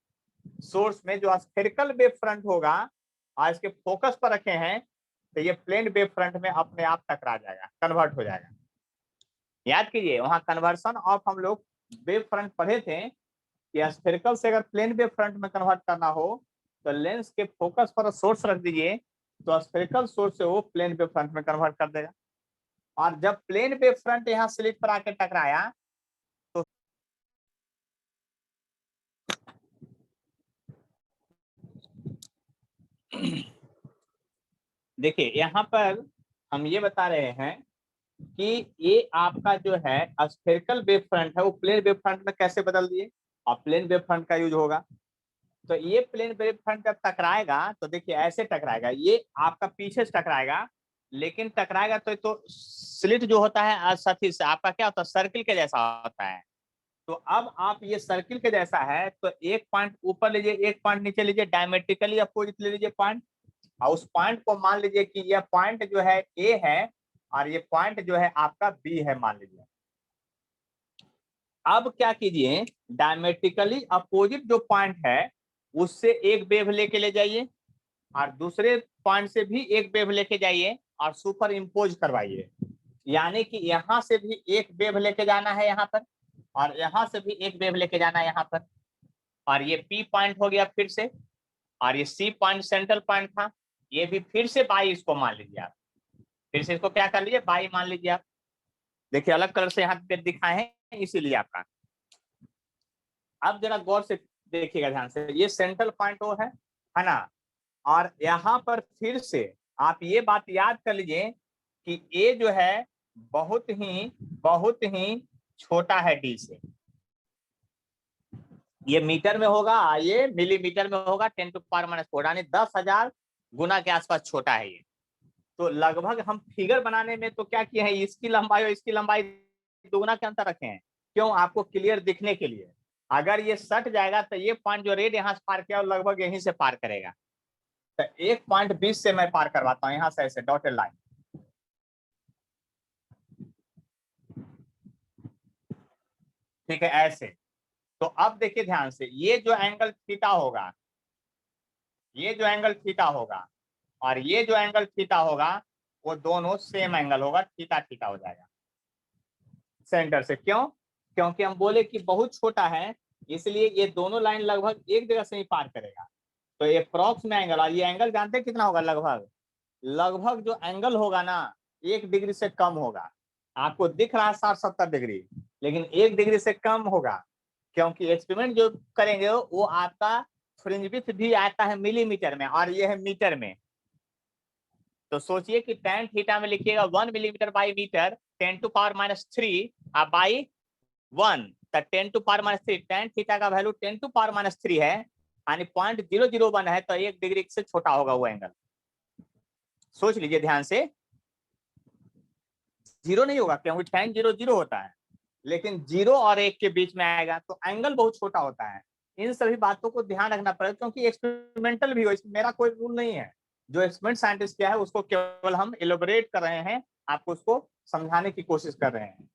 सोर्स में जो स्फेरिकल वेव फ्रंट होगा और इसके फोकस पर रखे हैं, तो ये प्लेन वेव फ्रंट में अपने आप टकरा जाएगा, कन्वर्ट हो जाएगा। याद कीजिए वहां कन्वर्सन ऑफ हम लोग वेव फ्रंट पढ़े थे कि स्फेरिकल से अगर प्लेन वेव फ्रंट में कन्वर्ट करना हो तो लेंस के फोकस पर सोर्स रख दीजिए, तो स्फेरिकल सोर्स से वो प्लेन वेव फ्रंट में कन्वर्ट कर देगा। और जब प्लेन वेव फ्रंट यहाँ स्लिट पर आके टकराया तो देखिए यहाँ पर हम ये बता रहे हैं कि ये आपका जो है स्फेरिकल वेव फ्रंट है वो प्लेन वेव फ्रंट में कैसे बदल दिए, और प्लेन वेव फ्रंट का यूज होगा। तो ये प्लेन वेव फ्रंट जब टकराएगा तो देखिए ऐसे टकराएगा, ये आपका पीछे से टकराएगा, लेकिन टकराएगा तो स्लिट जो होता है सतही से आपका क्या होता है, सर्किल के जैसा होता है। तो अब आप ये सर्किल के जैसा है तो एक पॉइंट ऊपर लीजिए, एक पॉइंट नीचे लीजिए, डायमेट्रिकली अपोजिट ले लीजिए पॉइंट, और उस पॉइंट को मान लीजिए कि यह पॉइंट जो है ए है और ये पॉइंट जो है आपका बी है मान लीजिए। अब क्या कीजिए, डायमेट्रिकली अपोजिट जो पॉइंट है उससे एक वेव लेके ले जाइए और दूसरे पॉइंट से भी एक वेव लेके जाइए और सुपर इम्पोज करवाइए। यानी कि यहां से भी एक वेव लेके जाना है यहाँ पर और यहाँ से भी एक वेव लेके जाना है यहाँ पर, और ये पी पॉइंट हो गया फिर से, और ये सी पॉइंट सेंट्रल पॉइंट था, ये भी फिर से बाई इसको मान लीजिए आप, फिर से इसको क्या कर लीजिए बाई मान लीजिए आप। देखिए अलग कलर से यहाँ पे दिखाए हैं इसीलिए आपका। अब जरा गौर से देखिएगा ध्यान से, ये सेंट्रल पॉइंट वो है ना, और यहाँ पर फिर से आप ये बात याद कर लीजिए कि ए जो है बहुत ही छोटा है डी से। ये मीटर में होगा, ये मिलीमीटर में होगा, 10⁻⁴ यानी 10,000 गुना के आसपास छोटा है ये। तो लगभग हम फिगर बनाने में तो क्या किए हैं, इसकी लंबाई और इसकी लंबाई दुगुना के अंतर रखे हैं, क्यों, आपको क्लियर दिखने के लिए। अगर ये सट जाएगा तो ये पॉइंट जो रेड यहाँ से पार किया लगभग यहीं से पार करेगा, तो 1.20 से मैं पार करवाता हूँ यहाँ से ऐसे डॉटेड लाइन। ठीक है ऐसे। तो अब देखिए ध्यान से, ये जो एंगल थीटा होगा, ये जो एंगल थीटा होगा और ये जो एंगल थीटा होगा वो दोनों सेम एंगल होगा, थीटा थीटा हो जाएगा सेंटर से। क्यों, क्योंकि हम बोले कि बहुत छोटा है इसलिए ये दोनों लाइन लगभग एक जगह से ही पार करेगा। तो ये अप्रॉक्स में एंगल, और ये एंगल जानते हैं कितना होगा, लगभग जो एंगल होगा ना 1 डिग्री से कम होगा। आपको दिख रहा है 60-70 डिग्री, लेकिन 1 डिग्री से कम होगा, क्योंकि एक्सपेरिमेंट जो करेंगे वो आपका फ्रिंज विड्थ भी आता है मिलीमीटर में और ये है मीटर में। तो सोचिए कि tan थीटा में लिखिएगा 1 मिलीमीटर बाई मीटर 10⁻³ बाई 1, तो 10⁻³ tan थीटा का वैल्यू 10⁻³ है, यानी 0.001 है, तो 1 डिग्री से छोटा होगा वो एंगल। सोच लीजिए ध्यान से, 0 नहीं होगा क्योंकि tan 0 होता है, लेकिन 0 और 1 के बीच में आएगा तो एंगल बहुत छोटा होता है। इन सभी बातों को ध्यान रखना पड़ेगा, क्योंकि एक्सपेरिमेंटल भी हो, इसमें मेरा कोई रूल नहीं है। जो एक्सपेरिमेंट साइंटिस्ट किया है उसको केवल हम एलोबरेट कर रहे हैं, आपको उसको समझाने की कोशिश कर रहे हैं।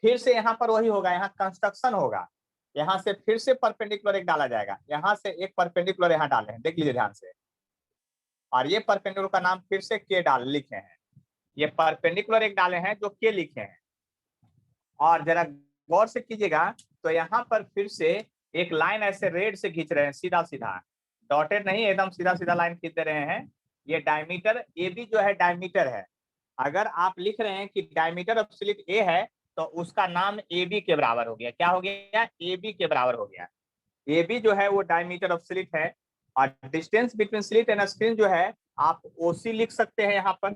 फिर से यहाँ पर वही होगा, यहाँ कंस्ट्रक्शन होगा, यहाँ से फिर से परपेंडिकुलर एक डाला जाएगा, यहाँ से एक परपेंडिकुलर यहाँ डाले हैं, देख लीजिए ध्यान से, और ये परपेंडिकुलर का नाम फिर से के डाल लिखे हैं, ये परपेंडिकुलर एक डाले हैं जो के लिखे हैं। और जरा गौर से कीजिएगा तो यहाँ पर फिर से एक लाइन ऐसे रेड से खींच रहे हैं, सीधा सीधा, डॉटेड नहीं, एकदम सीधा सीधा लाइन खींच दे रहे हैं। ये डायमीटर ए बी जो है डायमीटर है, अगर आप लिख रहे हैं कि डायमीटर ऑफ स्लिट ए है तो उसका नाम ए बी के बराबर हो गया। क्या हो गया, ए बी के बराबर हो गया। ए बी जो है वो डायमीटर ऑफ स्लिट है, और distance between slit and screen जो है आप ओसी लिख सकते हैं। यहाँ पर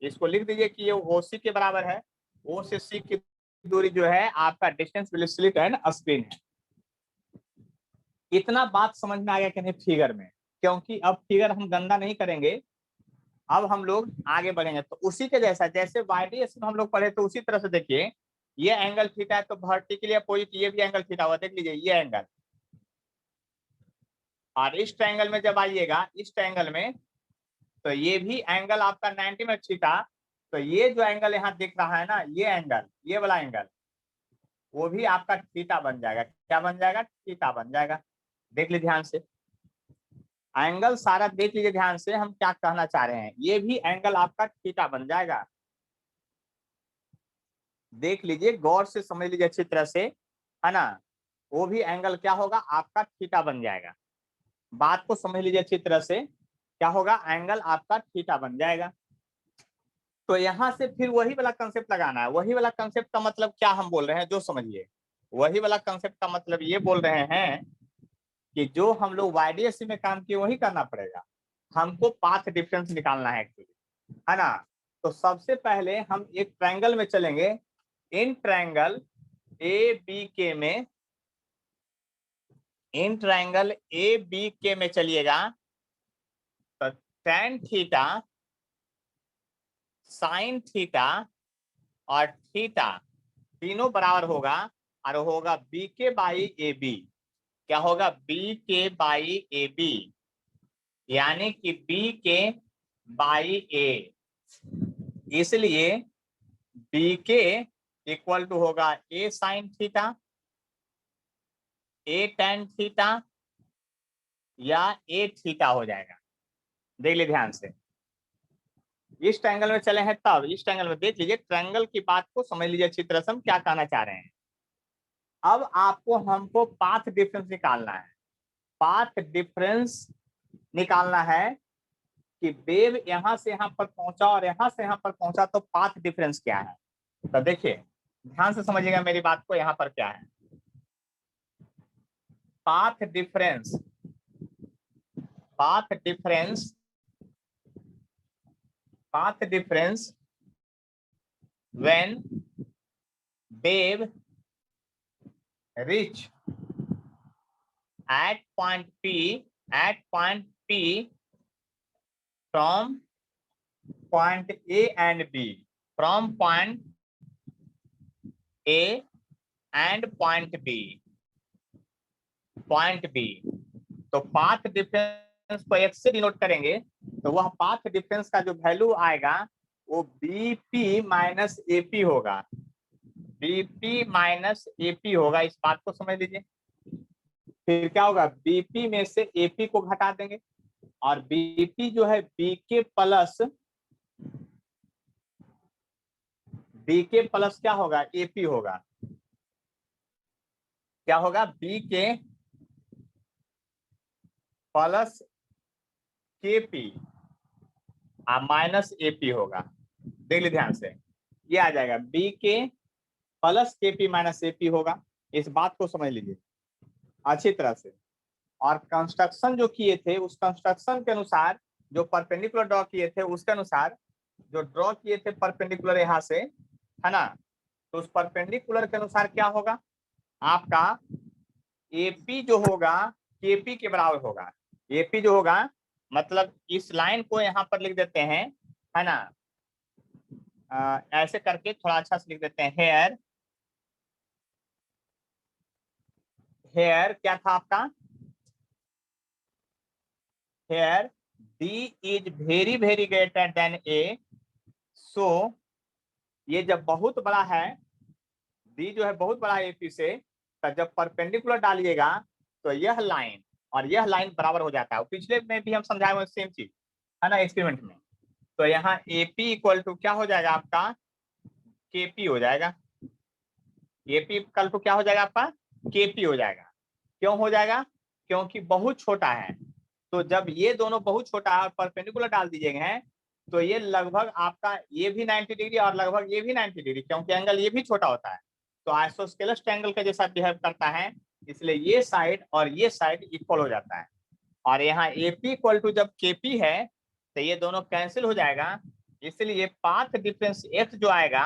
इसको लिख दीजिए कि ये ओसी के बराबर है। ओ से सी की दूरी जो है आपका distance between slit and screen है। इतना बात समझ में आ गया कि नहीं फिगर में, क्योंकि अब फिगर हम गंदा नहीं करेंगे, अब हम लोग आगे बढ़ेंगे। तो उसी के जैसा जैसे वाईडीएस में हम लोग पढ़े तो उसी तरह से देखिए, ये एंगल थीटा है तो वर्टिकली अपोजिट ये भी एंगल थीटा हुआ, देख लीजिए ये एंगल। और इस ट्रायंगल में जब आइएगा, इस ट्रायंगल में तो ये भी एंगल आपका 90 में थीटा, तो ये जो एंगल यहाँ दिख रहा है ना, ये एंगल, ये वाला एंगल, वो भी आपका थीटा बन जाएगा। क्या बन जाएगा, थीटा बन जाएगा। देख लीजिए ध्यान से, एंगल सारा देख लीजिए ध्यान से, हम क्या कहना चाह रहे हैं, ये भी एंगल आपका थीटा बन जाएगा। देख लीजिए गौर से समझ लीजिए अच्छी तरह से, है ना, वो भी एंगल क्या होगा, आपका थीटा बन जाएगा। बात को समझ लीजिए अच्छी तरह से, क्या होगा, एंगल आपका थीटा बन जाएगा। तो यहाँ से फिर वही वाला कंसेप्ट लगाना है। वही वाला कंसेप्ट का मतलब क्या हम बोल रहे हैं जो समझिए, वही वाला कंसेप्ट का मतलब ये बोल रहे हैं कि जो हम लोग वाईडीएससी में काम किए वही करना पड़ेगा। हमको पाथ डिफरेंस निकालना है एक्चुअली, है ना। तो सबसे पहले हम एक ट्रायंगल में चलेंगे। इन ट्रायंगल ए बी के में, इन ट्रायंगल ए बी के में चलिएगा तो tan थीटा, sin थीटा और थीटा तीनों बराबर होगा और होगा बी के बाई ए बी। क्या होगा? बी के बाई ए बी, यानी कि बी के बाई ए। इसलिए बी के इक्वल टू होगा ए साइन थीटा, ए tan थीटा या ए थीटा हो जाएगा। देख लीजिए ध्यान से, इस ट्रायंगल में चले हैं तब इस ट्रायंगल में देख लीजिए, ट्रायंगल की बात को समझ लीजिए अच्छी तरह से हम क्या कहना चाह रहे हैं। अब आपको हमको पाथ डिफरेंस निकालना है। पाथ डिफरेंस निकालना है कि वेव यहां से यहां पर पहुंचा और यहां से यहां पर पहुंचा, तो पाथ डिफरेंस क्या है। तो देखिए ध्यान से समझिएगा मेरी बात को, यहां पर क्या है path difference. Path difference, path difference when wave reach at point P from point A and B, from point A and point B, तो पाथ डिफरेंस को x से डिनोट करेंगे, तो वह पाथ डिफरेंस का जो वैल्यू आएगा वो बीपी माइनस एपी होगा। बीपी माइनस एपी होगा, इस बात को समझ लीजिए। फिर क्या होगा? बीपी में से एपी को घटा देंगे और बीपी जो है बीके प्लस क्या होगा? एपी होगा। क्या होगा? BK plus KP minus AP होगा। देख लीजिए ध्यान से, ये आ जाएगा बी के प्लस केपी माइनस एपी होगा। इस बात को समझ लीजिए अच्छी तरह से। और कंस्ट्रक्शन जो किए थे उस कंस्ट्रक्शन के अनुसार, जो परपेंडिकुलर ड्रॉ किए थे उसके अनुसार, जो ड्रॉ किए थे परपेंडिकुलर यहाँ से, है ना, तो उस परपेंडिकुलर के अनुसार क्या होगा आपका? एपी जो होगा केपी के बराबर होगा। एपी जो होगा, मतलब इस लाइन को यहाँ पर लिख देते हैं, है ना, ऐसे करके थोड़ा अच्छा से लिख देते हैं। हेयर क्या था आपका? Here D is very very greater than A. So ये जब बहुत बड़ा है, डी जो है बहुत बड़ा है एपी से, तो जब परपेंडिकुलर डालिएगा तो यह लाइन और यह लाइन बराबर हो जाता है। पिछले में भी हम समझाए हुए सेम चीज, है ना, एक्सपेरिमेंट में। तो यहाँ एपी इक्वल टू क्या हो जाएगा आपका? केपी हो जाएगा। एपी इक्वल टू क्या हो जाएगा आपका? केपी हो जाएगा। क्यों हो जाएगा? क्योंकि बहुत छोटा है। तो जब ये दोनों बहुत छोटा है और परपेंडिकुलर डाल दीजिएगा तो ये लगभग आपका ये भी 90 डिग्री और लगभग ये भी 90 डिग्री, क्योंकि एंगल ये भी छोटा होता है। तो आइसोस्केलस ट्रायंगल के जैसा बिहेव करता है, इसलिए ये साइड और ये साइड इक्वल हो जाता है। और यहाँ एपी इक्वल टू जब केपी है तो ये दोनों कैंसिल हो जाएगा। इसलिए पाथ डिफरेंस एक्स जो आएगा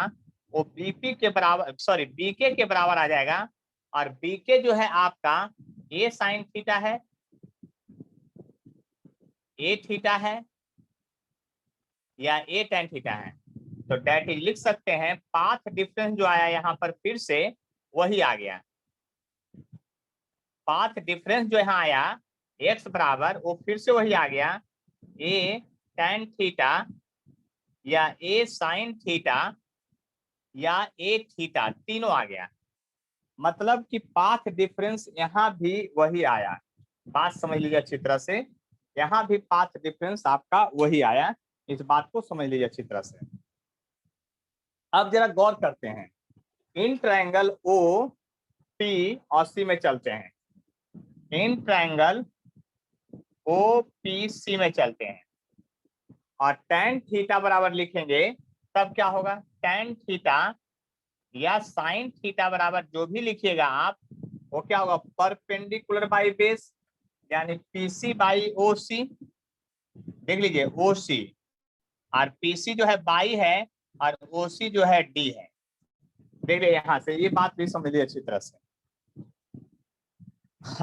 वो बीपी के बराबर, सॉरी बीके के बराबर आ जाएगा। और बीके जो है आपका ए साइन थीटा है, ए थीटा है या ए टेन थीटा है। तो डेट लिख सकते हैं पाथ डिफरेंस जो आया यहाँ पर फिर से वही आ गया। पाथ डिफरेंस जो यहाँ आया एक्स बराबर, वो फिर से वही आ गया, ए टेन थीटा या ए साइन थीटा या ए थीटा, तीनों आ गया। मतलब कि पाथ डिफरेंस यहाँ भी वही आया। बात समझ लीजिए अच्छी तरह से, यहाँ भी पाथ डिफरेंस आपका वही आया। इस बात को समझ लीजिए अच्छी तरह से। अब जरा गौर करते हैं, इन ट्रायंगल ओ पी और सी में चलते हैं। In triangle O P C में चलते हैं और tan थीटा बराबर लिखेंगे, तब क्या होगा? tan थीटा या साइन थीटा बराबर जो भी लिखिएगा आप, वो क्या होगा? परपेंडिकुलर बाई बेस, यानी पीसी बाई ओसी। देख लीजिए ओसी, और पीसी जो है बाई है और ओसी जो है डी है। देख लीजिए यहाँ से, ये बात भी समझ लीजिए अच्छी तरह से।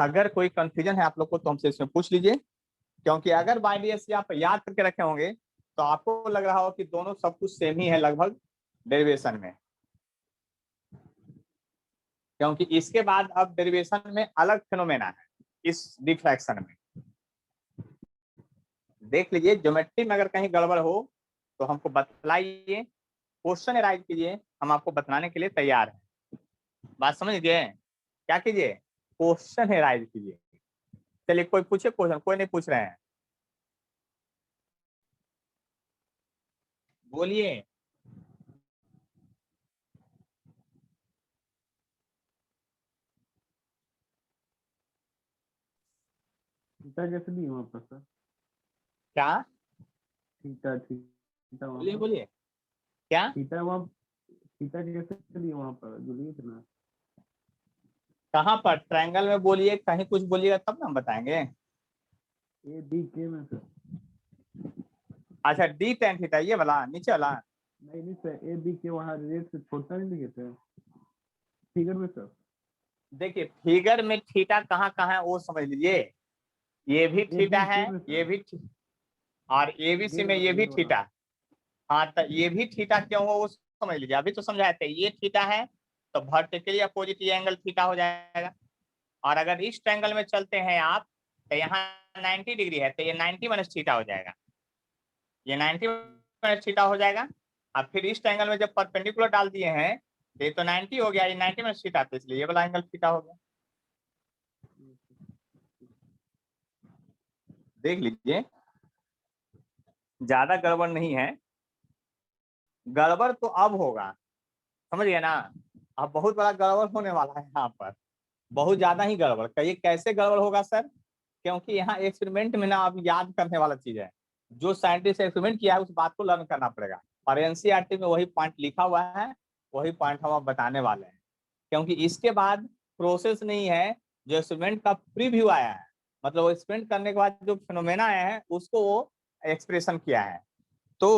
अगर कोई कंफ्यूजन है आप लोग को तो हमसे इसमें पूछ लीजिए, क्योंकि अगर YDSC आप याद करके रखे होंगे तो आपको लग रहा हो कि दोनों सब कुछ सेम ही है लगभग डेरिवेशन में, क्योंकि इसके बाद अब डेरिवेशन में अलग फिनोमेना है इस डिफ्रैक्शन में। देख लीजिए, ज्योमेट्री में अगर कहीं गड़बड़ हो तो हमको बतलाइए, क्वेश्चन राइज कीजिए, हम आपको बताने के लिए तैयार हैं। बात समझ लीजिए, क्या कीजिए, क्वेश्चन राइज कीजिए। चलिए कोई पूछे क्वेश्चन, कोई नहीं पूछ रहे हैं, बोलिए।
थीटा कैसे दी वहाँ पर सर?
क्या
थीटा थीटा वहाँ
बोलिए
पर
बोलिए, क्या
थीटा वहाँ थीटा कैसे दी वहाँ पर बोलिए इतना।
कहाँ पर ट्रायंगल में बोलिए, कहीं कुछ बोलिएगा तब ना हम बताएंगे।
ए बी के में सर।
अच्छा डी टेन थीटा ये वाला नीचे वाला,
नहीं नहीं सर, ए बी के वहाँ रेट से छोटा नहीं लिखे थे फिगर में सर।
देखिए फिगर में थीटा कहाँ कहाँ है वो समझ लीजिए, ये भी थीटा है, ये भी और एबीसी में ये भी थीटा। हाँ तो ये भी थीटा क्यों हो वो समझ लीजिए, अभी तो समझाए थे, ये थीटा है तो वर्टिकली अपोजिट ये एंगल थीटा हो जाएगा। और अगर इस ट्रायंगल में चलते हैं आप तो यहाँ 90 डिग्री है तो ये 90 माइनस थीटा हो जाएगा, ये 90 माइनस थीटा हो जाएगा। अब फिर इस ट्रायंगल में जब परपेंडिकुलर डाल दिए हैं तो ये तो 90 हो गया, ये 90 माइनस थीटा, तो इसलिए ये वाला एंगल थीटा हो गया। देख लीजिए ज्यादा गड़बड़ नहीं है, गड़बड़ तो अब होगा, समझ गए ना, अब बहुत बड़ा गड़बड़ होने वाला है यहाँ पर, बहुत ज्यादा ही गड़बड़। कहिए कैसे गड़बड़ होगा सर, क्योंकि यहाँ एक्सपेरिमेंट में ना अब याद करने वाला चीज है, जो साइंटिस्ट एक्सपेरिमेंट किया है उस बात को लर्न करना पड़ेगा, और एनसीईआरटी में वही पॉइंट लिखा हुआ है, वही पॉइंट हम अब बताने वाले हैं। क्योंकि इसके बाद प्रोसेस नहीं है, जो एक्सपेरिमेंट का प्रीव्यू आया है, मतलब वो एक्सपेरिमेंट करने के बाद जो फिनोमेना आया है उसको वो एक्सप्रेशन किया है। तो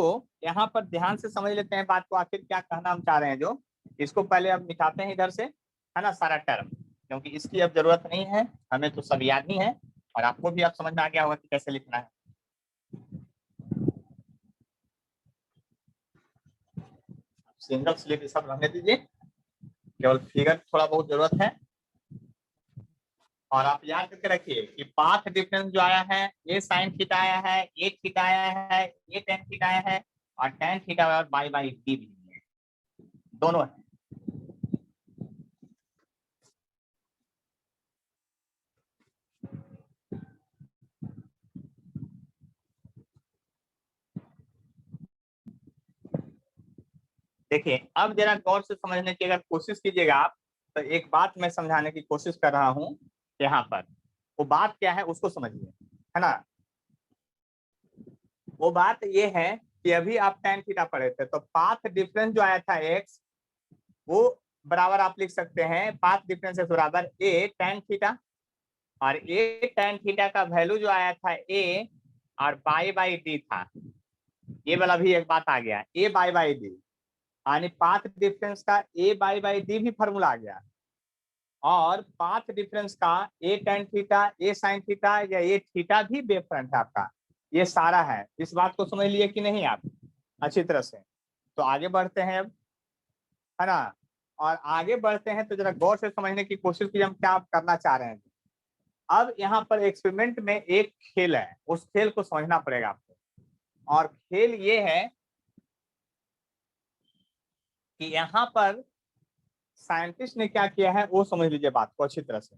यहाँ पर ध्यान से समझ लेते हैं बात को, आखिर क्या कहना हम चाह रहे हैं। जो इसको पहले अब मिटाते हैं इधर से, है ना, सारा टर्म, क्योंकि इसकी अब जरूरत नहीं है, हमें तो सब याद ही है, और आपको भी अब समझ में आ गया होगा कि कैसे लिखना है। सिंगल स्लिप सब रहने दीजिए, केवल फिगर थोड़ा बहुत जरूरत है। और आप याद करके रखिए कि पाथ डिफरेंस जो आया है, ये साइन थीटा आया है, ये थीटा आया है, ये टेन थीटा आया है, और टेन थीटा और बाई बाई डी भी है, दोनों है। देखिए अब जरा गौर से समझने की अगर कोशिश कीजिएगा आप, तो एक बात मैं समझाने की कोशिश कर रहा हूं यहाँ पर, वो बात क्या है उसको समझिए, है ना। वो बात ये है कि अभी आप tan थीटा पढ़े थे, तो पाथ डिफरेंस जो आया था x, वो बराबर आप लिख सकते हैं, पाथ डिफरेंस बराबर a tan थीटा, और a tan थीटा का वैल्यू जो आया था a और बाई बाई डी था, ये वाला भी एक बात आ गया, a बाई बाई डी, यानी पाथ डिफरेंस का a बाई बाई डी भी फॉर्मूला आ गया, और पाथ डिफरेंस का a tan theta, a sin theta या a थीटा भी डिफरेंट है आपका, ये सारा है। इस बात को समझ लिए कि नहीं आप अच्छी तरह से। तो आगे बढ़ते हैं अब, है ना, और आगे बढ़ते हैं तो जरा गौर से समझने की कोशिश कीजिए हम क्या करना चाह रहे हैं। अब यहाँ पर एक्सपेरिमेंट में एक खेल है, उस खेल को समझना पड़ेगा आपको, और खेल ये है कि यहाँ पर साइंटिस्ट ने क्या किया है वो समझ लीजिए बात को अच्छी तरह से।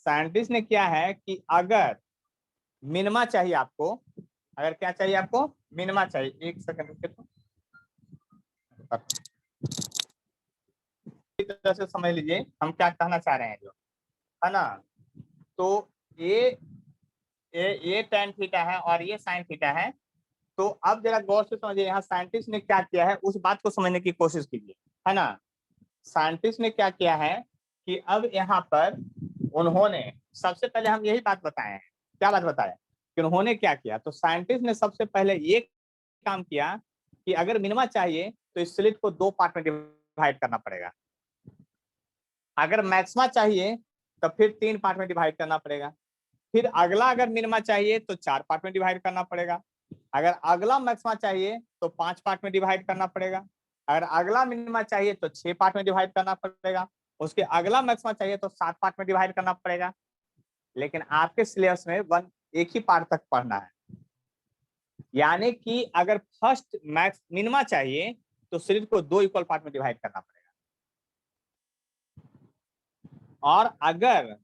साइंटिस्ट ने क्या है कि अगर मिनिमा चाहिए आपको, अगर क्या चाहिए आपको, मिनिमा चाहिए, एक सेकंड रुकिए तो इस तरह से समझ लीजिए हम क्या कहना चाह रहे हैं जो, है ना। तो ये tan थीटा है और ये sin थीटा है। तो अब जरा गौर से समझिए, यहाँ साइंटिस्ट ने क्या किया है उस बात को समझने की कोशिश कीजिए, है ना। साइंटिस्ट ने क्या किया है कि अब यहाँ पर उन्होंने, सबसे पहले हम यही बात बताए हैं, क्या बात बताया कि उन्होंने क्या किया, तो साइंटिस्ट ने सबसे पहले ये काम किया कि अगर मिनिमा चाहिए तो इस स्लिट को 2 पार्ट में डिवाइड करना पड़ेगा, अगर मैक्सिमा चाहिए तो फिर 3 पार्ट में डिवाइड करना पड़ेगा, फिर अगला अगर मिनिमा चाहिए तो 4 पार्ट में डिवाइड करना पड़ेगा, अगर अगला मैक्सिमा चाहिए तो 5 पार्ट में डिवाइड करना पड़ेगा, अगर अगला मिनिमा चाहिए तो 6 पार्ट में डिवाइड करना पड़ेगा, उसके अगला मैक्सिमा चाहिए तो 7 पार्ट में डिवाइड करना पड़ेगा। लेकिन आपके सिलेबस में एक ही पार्ट तक पढ़ना है, यानी कि अगर फर्स्ट मैक्स मिनिमा चाहिए तो स्लिट को 2 इक्वल पार्ट में डिवाइड करना पड़ेगा, और अगर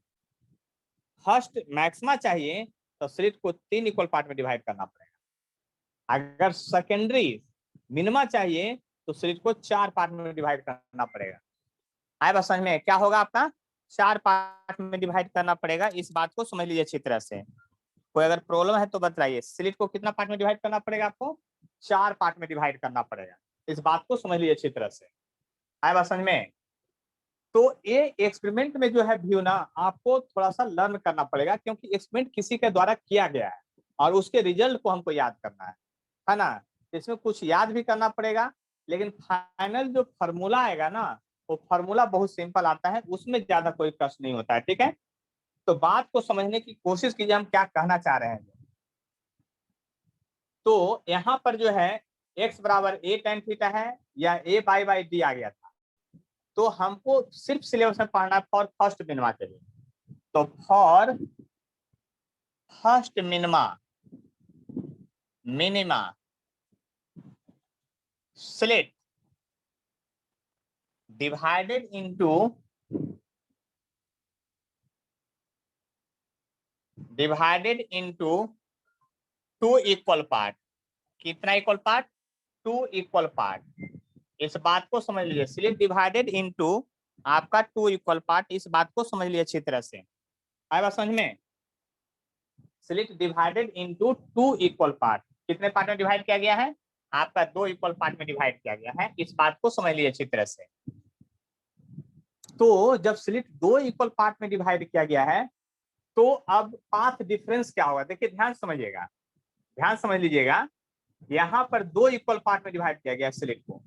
फर्स्ट मैक्सिमा चाहिए तो स्लिट को 3 इक्वल पार्ट में डिवाइड करना पड़ेगा, अगर सेकेंडरी मिनिमा चाहिए तो स्लिट को 4 पार्ट में डिवाइड करना पड़ेगा। आए बात समझ में? क्या होगा आपका? 4 पार्ट में डिवाइड करना पड़ेगा। इस बात को समझ लीजिए अच्छी तरह से, कोई अगर प्रॉब्लम है तो बताइए। स्लिट को कितना पार्ट में डिवाइड करना पड़ेगा? आपको 4 पार्ट में डिवाइड करना पड़ेगा। इस बात को समझ लीजिए अच्छी तरह से। आए बात समझ में? तो ये एक्सपेरिमेंट में जो है व्यू ना, आपको थोड़ा सा लर्न करना पड़ेगा, क्योंकि एक्सपेरिमेंट किसी के द्वारा किया गया है और उसके रिजल्ट को हमको याद करना है ना। इसमें कुछ याद भी करना पड़ेगा, लेकिन फाइनल जो फॉर्मूला आएगा ना, वो फॉर्मूला बहुत सिंपल आता है, उसमें ज्यादा कोई कष्ट नहीं होता है। ठीक है, तो बात को समझने की कोशिश कीजिए हम क्या कहना चाह रहे हैं। तो यहाँ पर जो है x बराबर a tan थीटा है या a बाई डी आ गया था, तो हमको सिर्फ सिलेबस में पढ़ना फॉर फर्स्ट मिनिमा के लिए। तो for first minima slit divided into 2 equal part. कितना इक्वल पार्ट? 2 equal part. इस बात को समझ लीजिए, स्लिट डिवाइडेड इनटू आपका 2 इक्वल पार्ट। इस बात को समझ लीजिए अच्छी तरह से। आए बात समझ में? Slit divided into 2 equal part. कितने पार्ट में डिवाइड किया गया है? आपका 2 इक्वल पार्ट में डिवाइड किया गया है। इस बात को समझ लीजिए अच्छी तरह से। तो जब स्लिट 2 इक्वल पार्ट में डिवाइड किया गया है, तो अब पाथ डिफरेंस क्या होगा? देखिए ध्यान समझिएगा, ध्यान समझ लीजिएगा। यहाँ पर 2 इक्वल पार्ट में डिवाइड किया गया स्लिट को।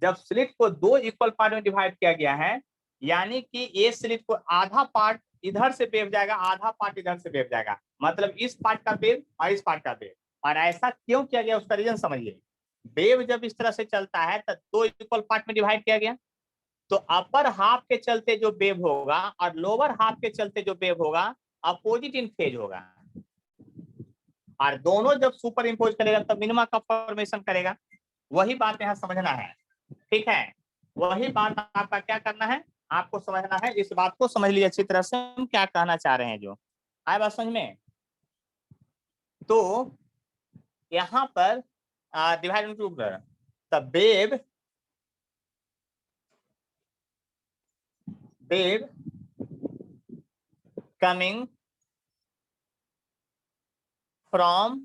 जब स्लिट को 2 इक्वल पार्ट में डिवाइड किया गया है, यानी कि ये स्लिट को आधा पार्ट इधर से वेव जाएगा, आधा पार्ट इधर से वेव जाएगा, मतलब इस पार्ट का वेव और इस पार्ट का वेव। और ऐसा क्यों किया गया उसका रीजन समझिए। वेव जब इस तरह से चलता है तो 2 इक्वल पार्ट में डिवाइड किया गया, तो अपर हाफ के चलते जो वेव होगा और लोअर हाफ के चलते जो वेव होगा अपोजिट इन फेज होगा, और दोनों जब सुपर इम्पोज करेगा तब मिनिमा का फॉर्मेशन करेगा। वही बात यहाँ समझना है, ठीक है। वही बात आपका क्या करना है, आपको समझना है। इस बात को समझ लीजिए अच्छी तरह से हम क्या कहना चाह रहे हैं। जो आए बात समझ में? तो यहाँ पर divide into the wave coming from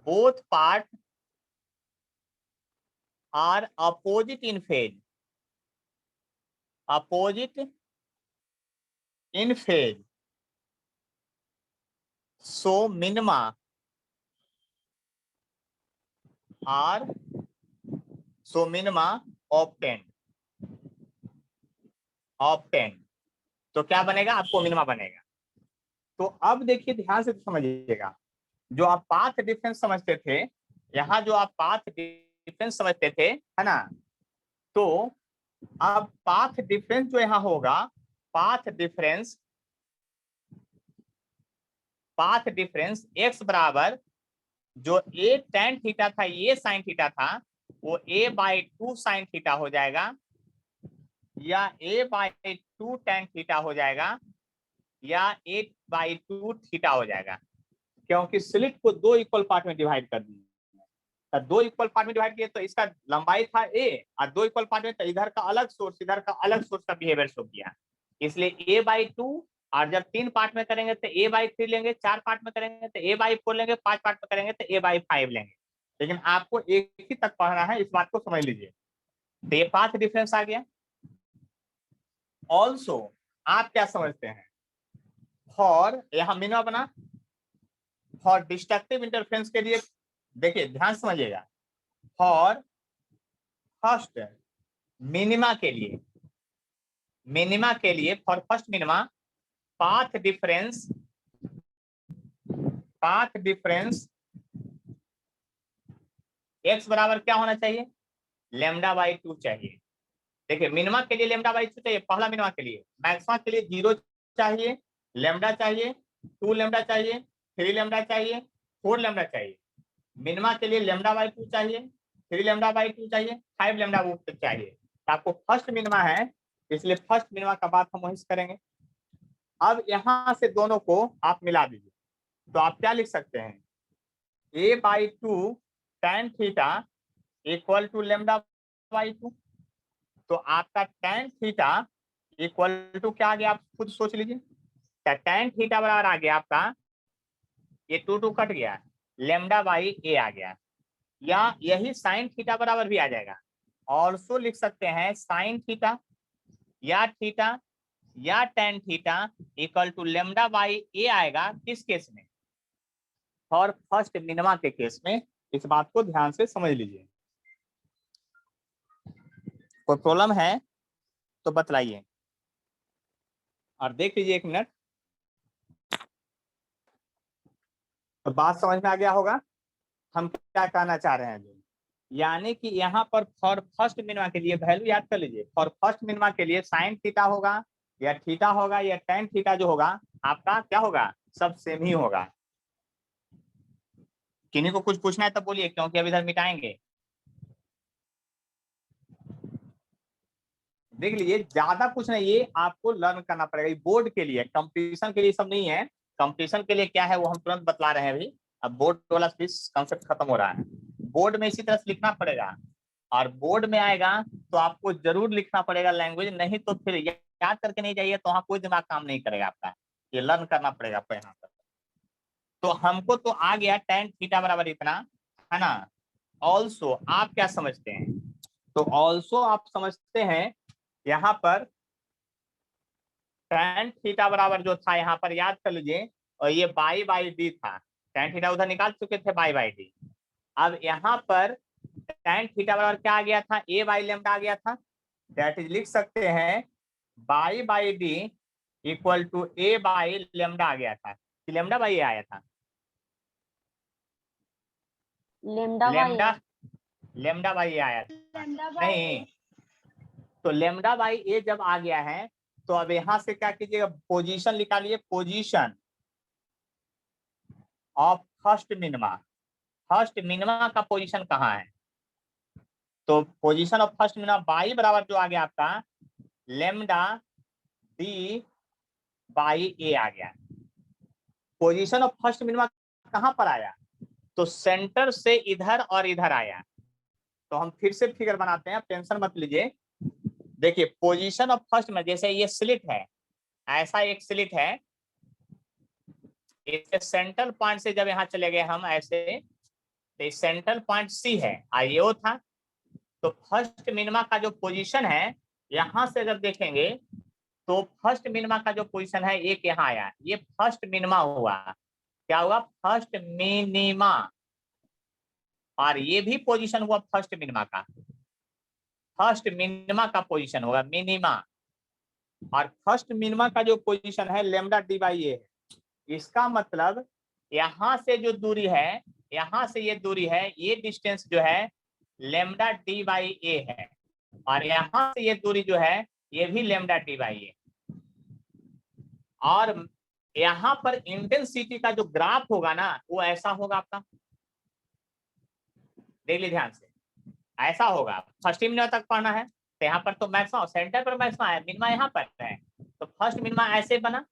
both part are opposite in phase, so minima obtained। तो क्या बनेगा? आपको मिनिमा बनेगा। तो अब देखिए ध्यान से समझिएगा, जो आप पाथ डिफरेंस समझते थे, यहाँ जो आप पाथ डिफरेंस समझते थे, है ना, तो अब पाथ डिफरेंस जो यहाँ होगा, पाथ डिफरेंस x बराबर जो a tan थीटा था, ये साइन थीटा था, वो a/2 साइन थीटा हो जाएगा, या a/2 tan थीटा हो जाएगा, या 8/2 थीटा हो जाएगा, क्योंकि स्लिट को 2 इक्वल पार्ट में डिवाइड कर दिया। 2 इक्वल पार्ट में डिवाइड किए तो इसका लंबाई था a, और 2 इक्वल पार्ट में तो इधर का अलग सोर्स, इधर का अलग सोर्स का बिहेवियर शो किया, इसलिए a/2। और जब 3 पार्ट में करेंगे तो a/3 लेंगे, 4 पार्ट में करेंगे तो a/4 लेंगे, 5 पार्ट में करेंगे तो a/5 लेंगे। लेकिन आपको एक ही तक पढ़ना है, इस बात को समझ लीजिए। तो ये पाथ डिफरेंस आ गया। ऑल्सो आप क्या समझते हैं? फॉर यहाँ मिनिमा बना, फॉर डिस्ट्रक्टिव इंटरफेरेंस के लिए देखिए ध्यान से समझिएगा, फॉर फर्स्ट मिनिमा के लिए, for first minima path difference x बराबर क्या होना चाहिए, λ/2 चाहिए। देखिए मिनिमा के लिए λ/2 चाहिए, पहला मिनिमा के लिए। मैक्सिमा के लिए 0 चाहिए, लैम्डा चाहिए, 2 लैम्डा चाहिए, 3 लैम्डा चाहिए, 4 लैम्डा चाहिए। मिनिमा के लिए λ/2 चाहिए, 3 λ/2 चाहिए, 5 λ/2 चाहिए। तो आपको फर्स्ट मिनिमा है, इसलिए फर्स्ट मिनिमा का बात हम वहीं से करेंगे। अब यहां से दोनों को आप मिला दीजिए, तो आप क्या लिख सकते हैं, a/2 tan theta equal to λ/2। तो आपका tan थीटा इक्वल टू क्या आ गया, आप खुद सोच लीजिए। tan थीटा बराबर आ गया आपका, ये 2 कट गया, λ/a आ गया, या यही sin थीटा बराबर भी आ जाएगा। ऑल्सो लिख सकते हैं sin थीटा या tan theta equal to λ/a आएगा। किस केस में, और फर्स्ट मिनिमा के केस में। इस बात को ध्यान से समझ लीजिए। कोई प्रॉब्लम है तो बतलाइए, और देख लीजिए 1 मिनट, तो बात समझ में आ गया होगा हम क्या कहना चाह रहे हैं। यानी कि यहाँ पर फॉर फर्स्ट मिनिमा के लिए वैल्यू याद कर लीजिए, फॉर फर्स्ट मिनिमा के लिए साइन थीटा होगा या थीटा होगा या tan थीटा जो होगा आपका क्या होगा, सब सेम ही होगा। किन्हीं को कुछ पूछना है तब बोलिए, क्योंकि अब इधर मिटाएंगे। देख लीजिए, ज्यादा कुछ नहीं, ये आपको लर्न करना पड़ेगा बोर्ड के लिए, कंपटीशन के लिए सब नहीं है। कंपटीशन के लिए क्या है वो हम तुरंत बतला रहे हैं अभी, अब बोर्ड वाला कंसेप्ट खत्म हो रहा है। बोर्ड में इसी तरह से लिखना पड़ेगा, और बोर्ड में आएगा तो आपको जरूर लिखना पड़ेगा लैंग्वेज, नहीं तो फिर याद करके नहीं जाइए तो वहाँ कोई दिमाग काम नहीं करेगा आपका, ये लर्न करना पड़ेगा आपको यहाँ पर। तो हमको तो आ गया tan थीटा बराबर इतना, है ना। ऑल्सो आप क्या समझते हैं, तो ऑल्सो आप समझते हैं यहाँ पर tan थीटा बराबर जो था यहाँ पर याद कर लीजिए, और ये y/d था, tan थीटा उधर निकाल चुके थे y/d। अब यहाँ पर tan थीटा बराबर क्या आ गया था, a/λ आ गया था, दैट इज लिख सकते हैं y/d इक्वल टू a/λ आ गया था, λ/a आया था, λ/a आया था नहीं। तो λ/a जब आ गया है तो अब यहां से क्या कीजिएगा, पोजीशन निकालिए, position of first minima. First minima का पोजीशन कहाँ है, तो position of first minima y बराबर जो आ गया आपका λ/d/a आ गया। पोजीशन ऑफ फर्स्ट मिनिमा कहाँ पर आया, तो सेंटर से इधर और इधर आया। तो हम फिर से फिगर बनाते हैं, टेंशन मत लीजिए। देखिए पोजीशन ऑफ फर्स्ट में, जैसे ये स्लिट है, ऐसा एक स्लिट है, इसके सेंट्रल पॉइंट से जब यहाँ चले गए हम ऐसे, तो सेंट्रल पॉइंट सी है, आईओ था। तो फर्स्ट मिनिमा का जो पोजीशन है, यहाँ से अगर देखेंगे तो फर्स्ट मिनिमा का जो पोजीशन है एक यहाँ आया, ये फर्स्ट मिनिमा हुआ। क्या हुआ, फर्स्ट मिनिमा, और ये भी पोजीशन हुआ फर्स्ट मिनिमा का, फर्स्ट मिनिमा का पोजीशन होगा मिनिमा, और फर्स्ट मिनिमा का जो पोजीशन है λ/d/a है। इसका मतलब यहाँ से जो दूरी है, यहाँ से ये दूरी है, ये डिस्टेंस जो है λ/d/a है, और यहाँ से ये दूरी जो है ये भी λ/d/a। और यहाँ पर इंटेंसिटी का जो ग्राफ होगा ना वो ऐसा होगा आपका, देख लीजिए ध्यान से, ऐसा होगा। फर्स्ट मिनिमा तक पढ़ना है तो यहाँ पर तो मैक्सिमम सेंटर पर मैक्सिमम है, मिनिमा यहाँ पर है, तो फर्स्ट मिनिमा ऐसे बना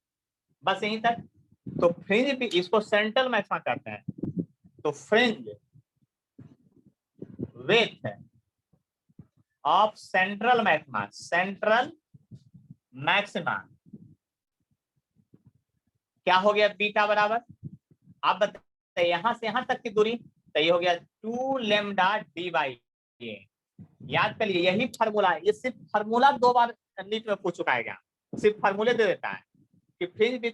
बस यहीं तक। तो फ्रिंज भी इसको सेंट्रल मैक्सिमा कहते हैं, तो fringe width of central maxima क्या हो गया, बीटा बराबर, आप बताइए यहाँ से यहाँ तक की दूरी, तो ये हो गया 2 λ/d/a। याद करिए यही फार्मूला, ये सिर्फ फार्मूला 2 बार नीट में पूछ चुका है, क्या सिर्फ फार्मूले दे देता है कि फ्रिंज विथ,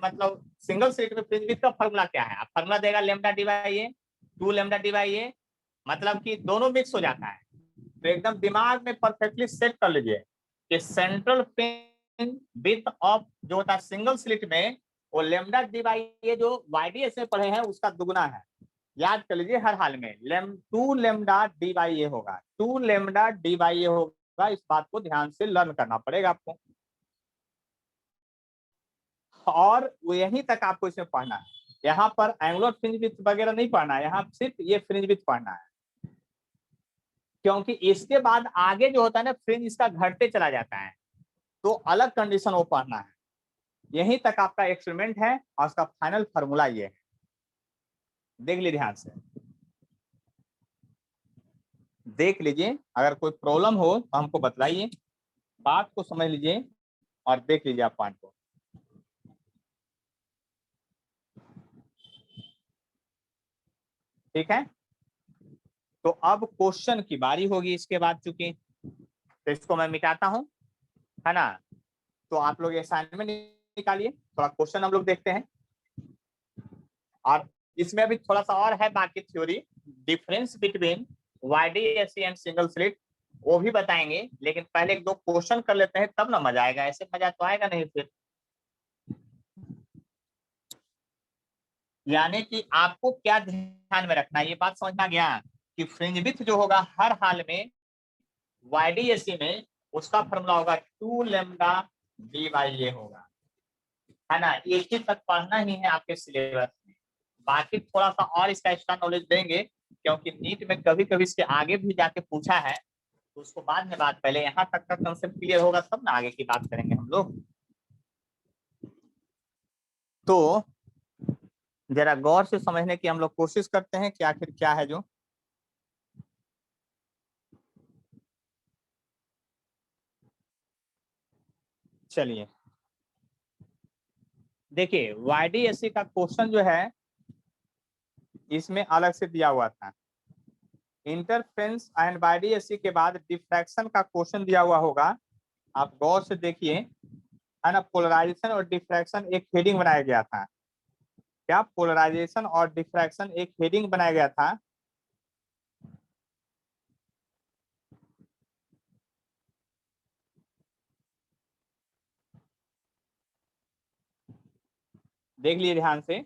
मतलब सिंगल स्लिट में फ्रिंज विथ का फार्मूला क्या है, आप फार्मूला देगा λ/d/a, 2 लैम्डा डी बाई ए, मतलब कि दोनों मिक्स हो जाता है। तो एकदम दिमाग में परफेक्टली सेट कर लीजिए कि सेंट्रल फ्रिंज विड्थ ऑफ जो होता है सिंगल स्लिट में, वो लैम्डा डी बाई ए जो वाईडीएस में पढ़े हैं उसका दुगुना है। याद कर लीजिए हर हाल में 2 लैम्डा डी बाई ए होगा, 2 लैम्डा डी बाई ए होगा। इस बात को ध्यान से लर्न करना पड़ेगा आपको, और यहीं तक आपको इसमें पढ़ना है। यहाँ पर एंगुलर फ्रिंज विड्थ वगैरह नहीं पढ़ना है, यहाँ सिर्फ ये फ्रिंज विड्थ पढ़ना है, क्योंकि इसके बाद आगे जो होता है ना फ्रिंज इसका घटते चला जाता है, तो अलग कंडीशन वो पढ़ना है। यहीं तक आपका एक्सपेरिमेंट है और उसका फाइनल फार्मूला ये है, देख लीजिए ध्यान से, देख लीजिए। अगर कोई प्रॉब्लम हो तो हमको बताइए, बात को समझ लीजिए और देख लीजिए आप पॉइंट को। ठीक है, तो अब क्वेश्चन की बारी होगी इसके बाद, चूंकि तो इसको मैं मिटाता हूं, है ना। तो आप लोग असाइनमेंट निकालिए, थोड़ा क्वेश्चन हम लोग देखते हैं, और इसमें अभी थोड़ा सा और है बाकी theory, difference between YDSC and single slit, वो भी बताएंगे। लेकिन पहले 1-2 क्वेश्चन कर लेते हैं, तब ना मजा आएगा, ऐसे मजा तो आएगा नहीं फिर। यानी कि आपको क्या ध्यान में रखना है, ये बात समझ में आ गया कि फ्रिंज विड्थ जो होगा हर हाल में वाईडीएससी में, उसका फॉर्मूला होगा 2 लैम्डा डी बाई ए होगा, है ना। एक ही तक पढ़ना ही है आपके सिलेबस में, बाकी थोड़ा सा और इसका एक्स्ट्रा नॉलेज देंगे, क्योंकि नीट में कभी कभी इसके आगे भी जाके पूछा है, तो उसको बाद में बात, पहले यहाँ तक का कंसेप्ट क्लियर होगा तब ना आगे की बात करेंगे हम लोग। तो जरा गौर से समझने की हम लोग कोशिश करते हैं कि आखिर क्या है जो, चलिए देखिए वाईडीएससी का क्वेश्चन जो है इसमें अलग से दिया हुआ था। इंटरफेरेंस एंड वाईडीएससी के बाद डिफ्रैक्शन का क्वेश्चन दिया हुआ होगा, आप गौर से देखिए, है ना। पोलराइजेशन और डिफ्रैक्शन एक हेडिंग बनाया गया था, क्या पोलराइजेशन और डिफ्रैक्शन एक हेडिंग बनाया गया था। देख लीजिए ध्यान से,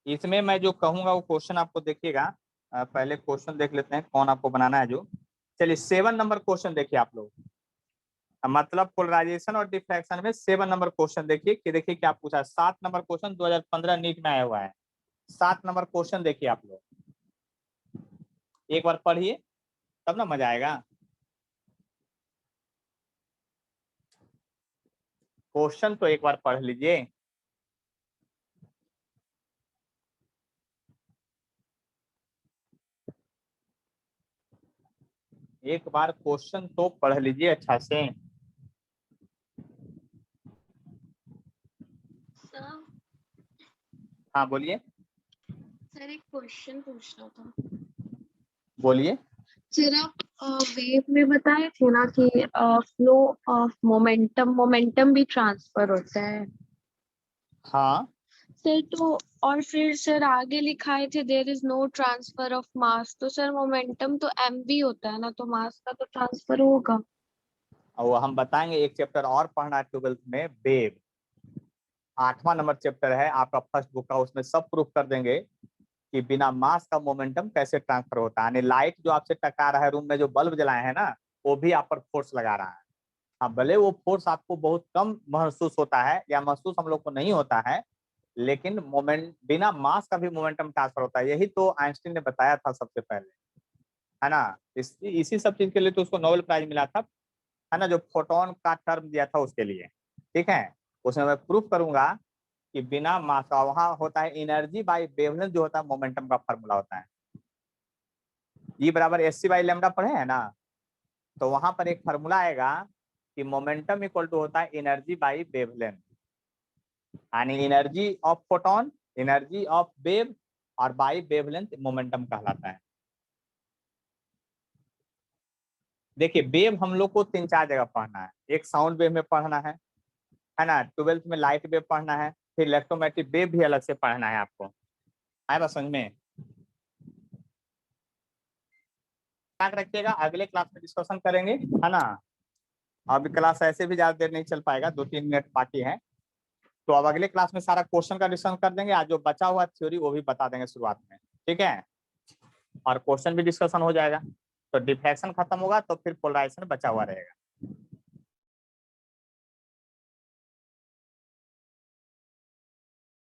इसमें मैं जो कहूंगा वो क्वेश्चन आपको देखिएगा। पहले क्वेश्चन देख लेते हैं कौन आपको बनाना है जो। चलिए 7 नंबर क्वेश्चन देखिए आप लोग, मतलब पोलराइजेशन और डिफ्रैक्शन में 7 नंबर क्वेश्चन देखिए कि देखिए क्या पूछा है। 7 नंबर क्वेश्चन 2015 नीट में आया हुआ है। 7 नंबर क्वेश्चन देखिए आप लोग, एक बार पढ़िए तब ना मजा आएगा। क्वेश्चन तो एक बार पढ़ लीजिए। एक बार क्वेश्चन तो पढ़ लीजिए अच्छा से।
सर
हाँ बोलिए।
सर एक क्वेश्चन पूछना था।
बोलिए।
सर आप वेव में बताए थे ना कि फ्लो ऑफ मोमेंटम भी ट्रांसफर होता है।
हाँ
सर तो और फिर सर आगे लिखाए थे there is no transfer of mass, तो सर मोमेंटम तो एम भी होता है ना, तो मास का तो ट्रांसफर होगा।
और वो हम बताएंगे, एक चैप्टर और पढ़ना है 12th में, वेव 8वां नंबर चैप्टर है आपका फर्स्ट बुक का, उसमें सब प्रूफ कर देंगे कि बिना मास का मोमेंटम कैसे ट्रांसफर होता है। यानी लाइट जो आपसे टकरा रहा है, रूम में जो बल्ब जलाए हैं ना, वो भी आप पर फोर्स लगा रहा है। हाँ भले वो फोर्स आपको बहुत कम महसूस होता है या महसूस हम लोग को नहीं होता है, लेकिन मोमेंट बिना मास का भी मोमेंटम ट्रांसफर होता है। यही तो आइंस्टीन ने बताया था सबसे पहले, है ना। इसी सब चीज के लिए तो उसको नोबेल प्राइज मिला था, है ना, जो फोटोन का टर्म दिया था उसके लिए। ठीक है, उसमें मैं प्रूफ करूंगा कि बिना मास का, वहां होता है एनर्जी बाई वेवलेंथ जो होता है मोमेंटम का फॉर्मूला होता है, E बराबर एससी बाई लैम्डा पढ़े हैं ना, तो वहां पर एक फॉर्मूला आएगा कि मोमेंटम इक्वल टू होता है एनर्जी बाई वेवलेंथ, यानी energy of photon, energy of wave, और बाई वेवलेंथ मोमेंटम कहलाता है। देखिए वेव हम लोग को 3-4 जगह पढ़ना है। एक साउंड वेव में पढ़ना है ना। 12th में लाइट वेव पढ़ना है, फिर इलेक्ट्रोमैग्नेटिक वेव भी अलग से पढ़ना है आपको। आए बात समझ में? याद रखिएगा, अगले क्लास में डिस्कशन करेंगे, है ना। अभी क्लास ऐसे भी ज्यादा देर नहीं चल पाएगा, 2-3 मिनट बाकी है, तो अब अगले क्लास में सारा क्वेश्चन का डिस्कशन कर देंगे। आज जो बचा हुआ थ्योरी वो भी बता देंगे शुरुआत में, ठीक है, और क्वेश्चन भी डिस्कशन हो जाएगा। तो डिफ्रैक्शन खत्म होगा तो फिर पोलराइजेशन बचा हुआ रहेगा।